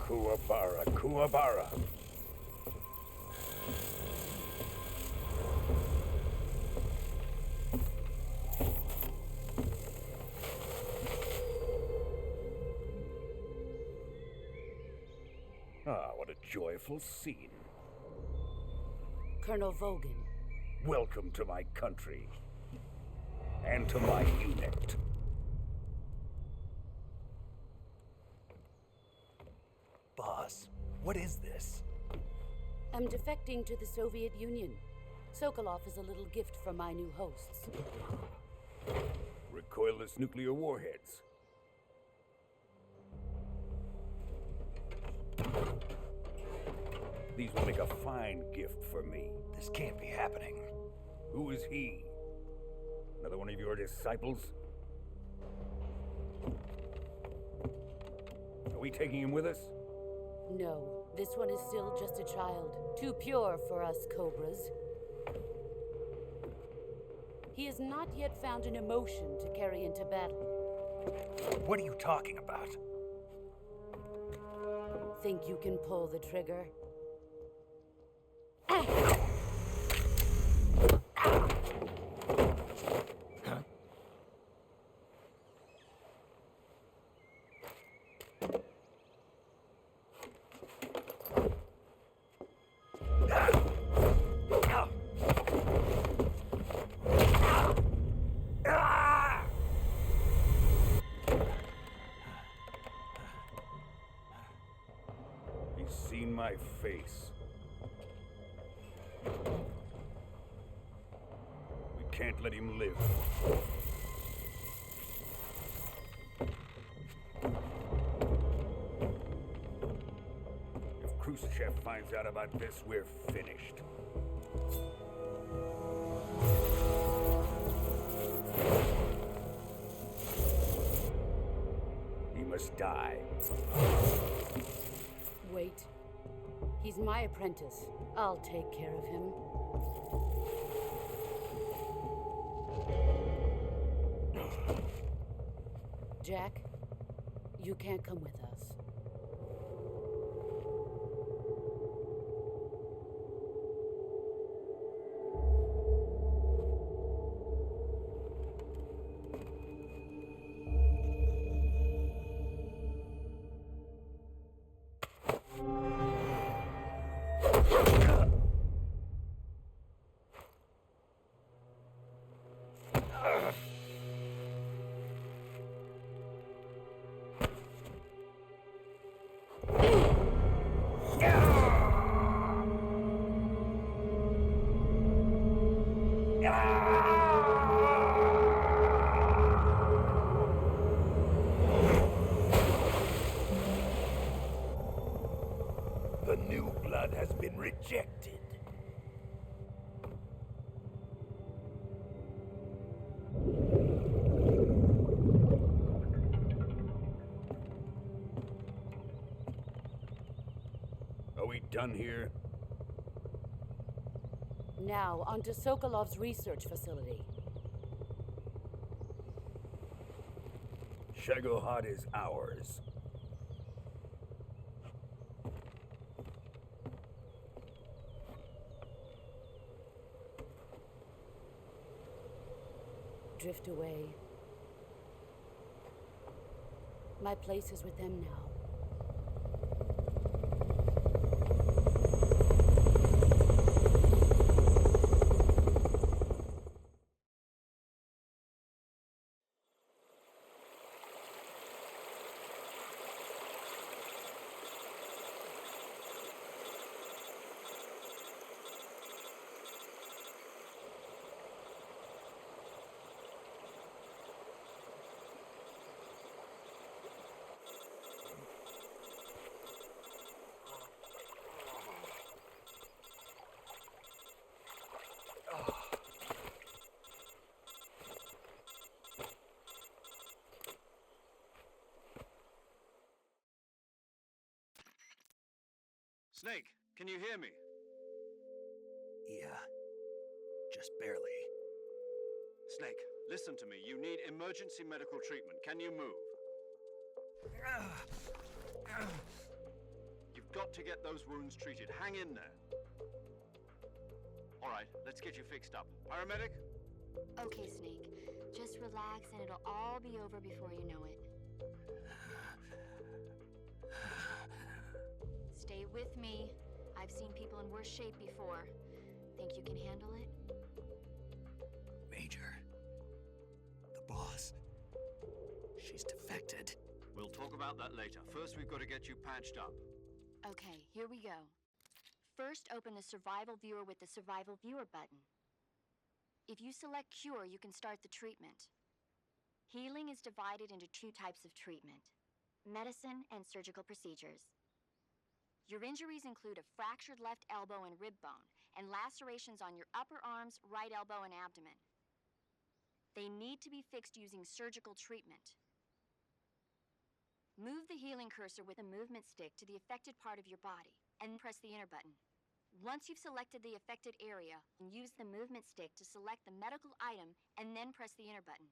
Kuwabara, Kuwabara. Ah, what a joyful scene. Colonel Vogan. Welcome to my country. And to my unit. Boss, what is this? I'm defecting to the Soviet Union. Sokolov is a little gift from my new hosts. Recoilless nuclear warheads. These will make a fine gift for me. This can't be happening. Who is he? Another one of your disciples? Are we taking him with us? No, this one is still just a child. Too pure for us Cobras. He has not yet found an emotion to carry into battle. What are you talking about? Think you can pull the trigger? He's seen my face. We can't let him live. Khrushchev finds out about this, we're finished. He must die. Wait. He's my apprentice. I'll take care of him. Jack, you can't come with us. The new blood has been rejected. Are we done here? Now, onto Sokolov's research facility. Shagohod is ours. Drift away. My place is with them now. Snake, can you hear me? Yeah. Just barely. Snake, listen to me. You need emergency medical treatment. Can you move? You've got to get those wounds treated. Hang in there. All right, let's get you fixed up. Paramedic? Okay, Snake. Just relax and it'll all be over before you know it. Stay with me. I've seen people in worse shape before. Think you can handle it? Major. The boss. She's defected. We'll talk about that later. First, we've got to get you patched up. Okay, here we go. First, open the Survival Viewer with the Survival Viewer button. If you select Cure, you can start the treatment. Healing is divided into two types of treatment: medicine and surgical procedures. Your injuries include a fractured left elbow and rib bone, and lacerations on your upper arms, right elbow, and abdomen. They need to be fixed using surgical treatment. Move the healing cursor with a movement stick to the affected part of your body, and press the enter button. Once you've selected the affected area, use the movement stick to select the medical item, and then press the enter button.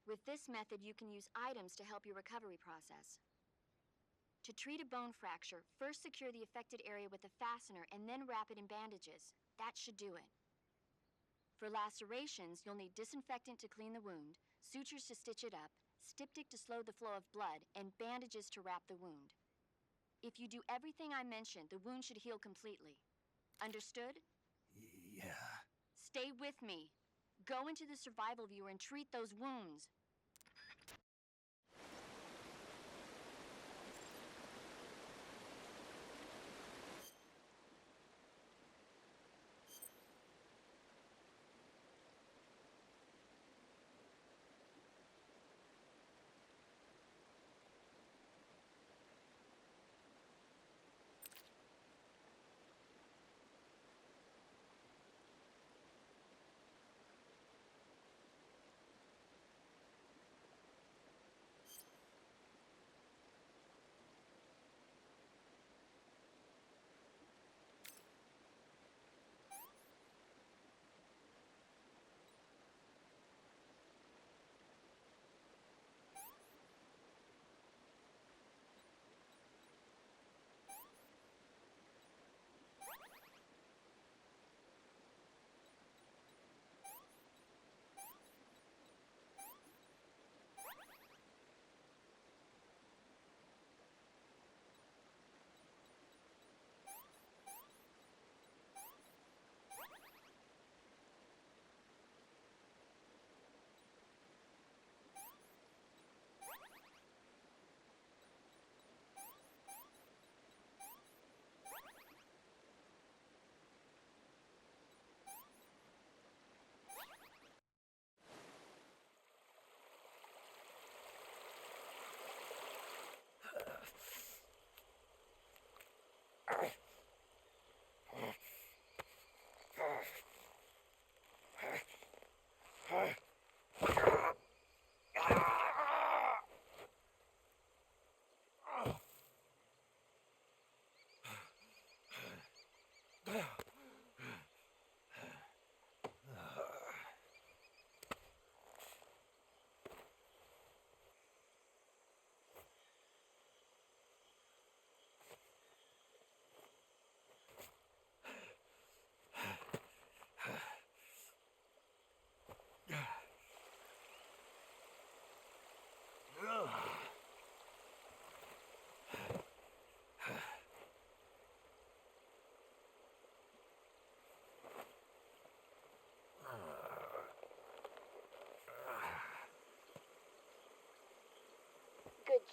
With this method, you can use items to help your recovery process. To treat a bone fracture, first secure the affected area with a fastener and then wrap it in bandages. That should do it. For lacerations, you'll need disinfectant to clean the wound, sutures to stitch it up, styptic to slow the flow of blood, and bandages to wrap the wound. If you do everything I mentioned, the wound should heal completely. Understood? Yeah. Stay with me. Go into the survival viewer and treat those wounds.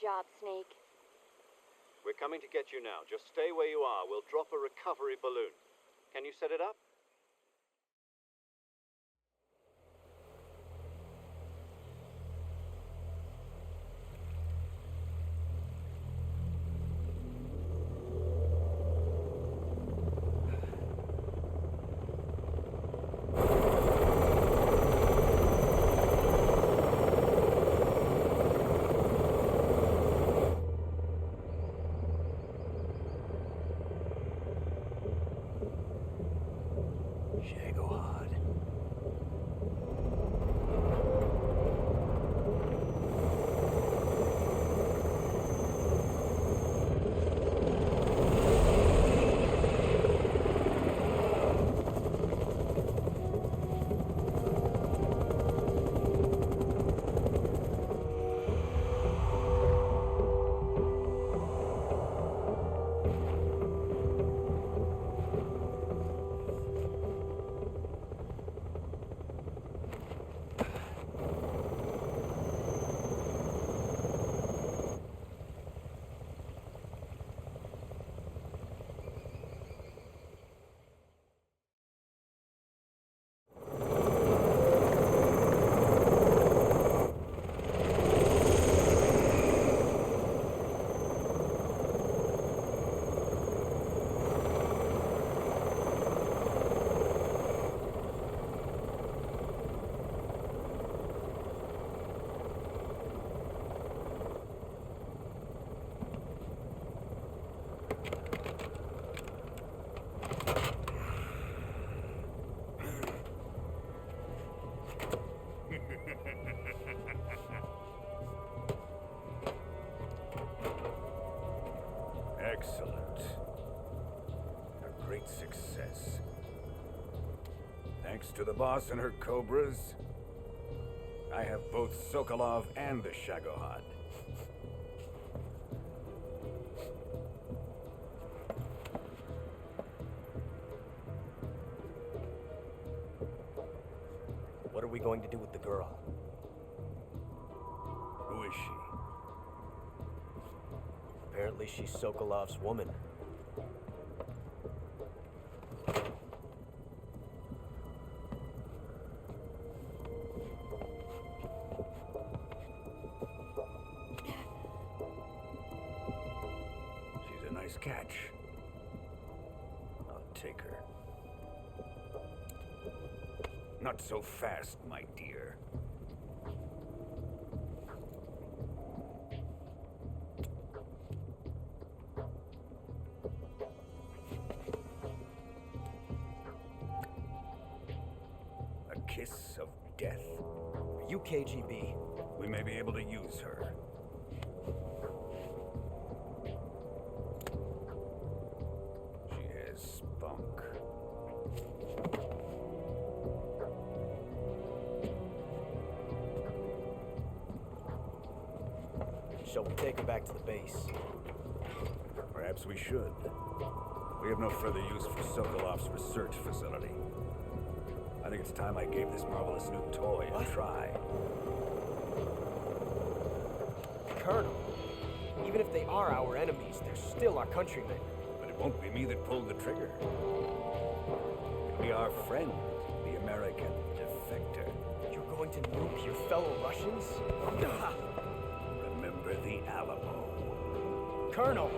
job, Snake. We're coming to get you now. Just stay where you are. We'll drop a recovery balloon. Can you set it up? Excellent. A great success. Thanks to the boss and her cobras, I have both Sokolov and the Shagohod. What are we going to do with the girl? Who is she? Apparently she's Sokolov's woman. She's a nice catch. I'll take her. Not so fast, my dear. Kiss of death. Are you KGB? We may be able to use her. She has spunk. Shall we take her back to the base? Perhaps we should. We have no further use for Sokolov's research facility. I think it's time I gave this marvelous new toy a try. Colonel, even if they are our enemies, they're still our countrymen. But it won't be me that pulled the trigger. It'll be our friend, the American defector. You're going to nuke your fellow Russians? Remember the Alamo. Colonel!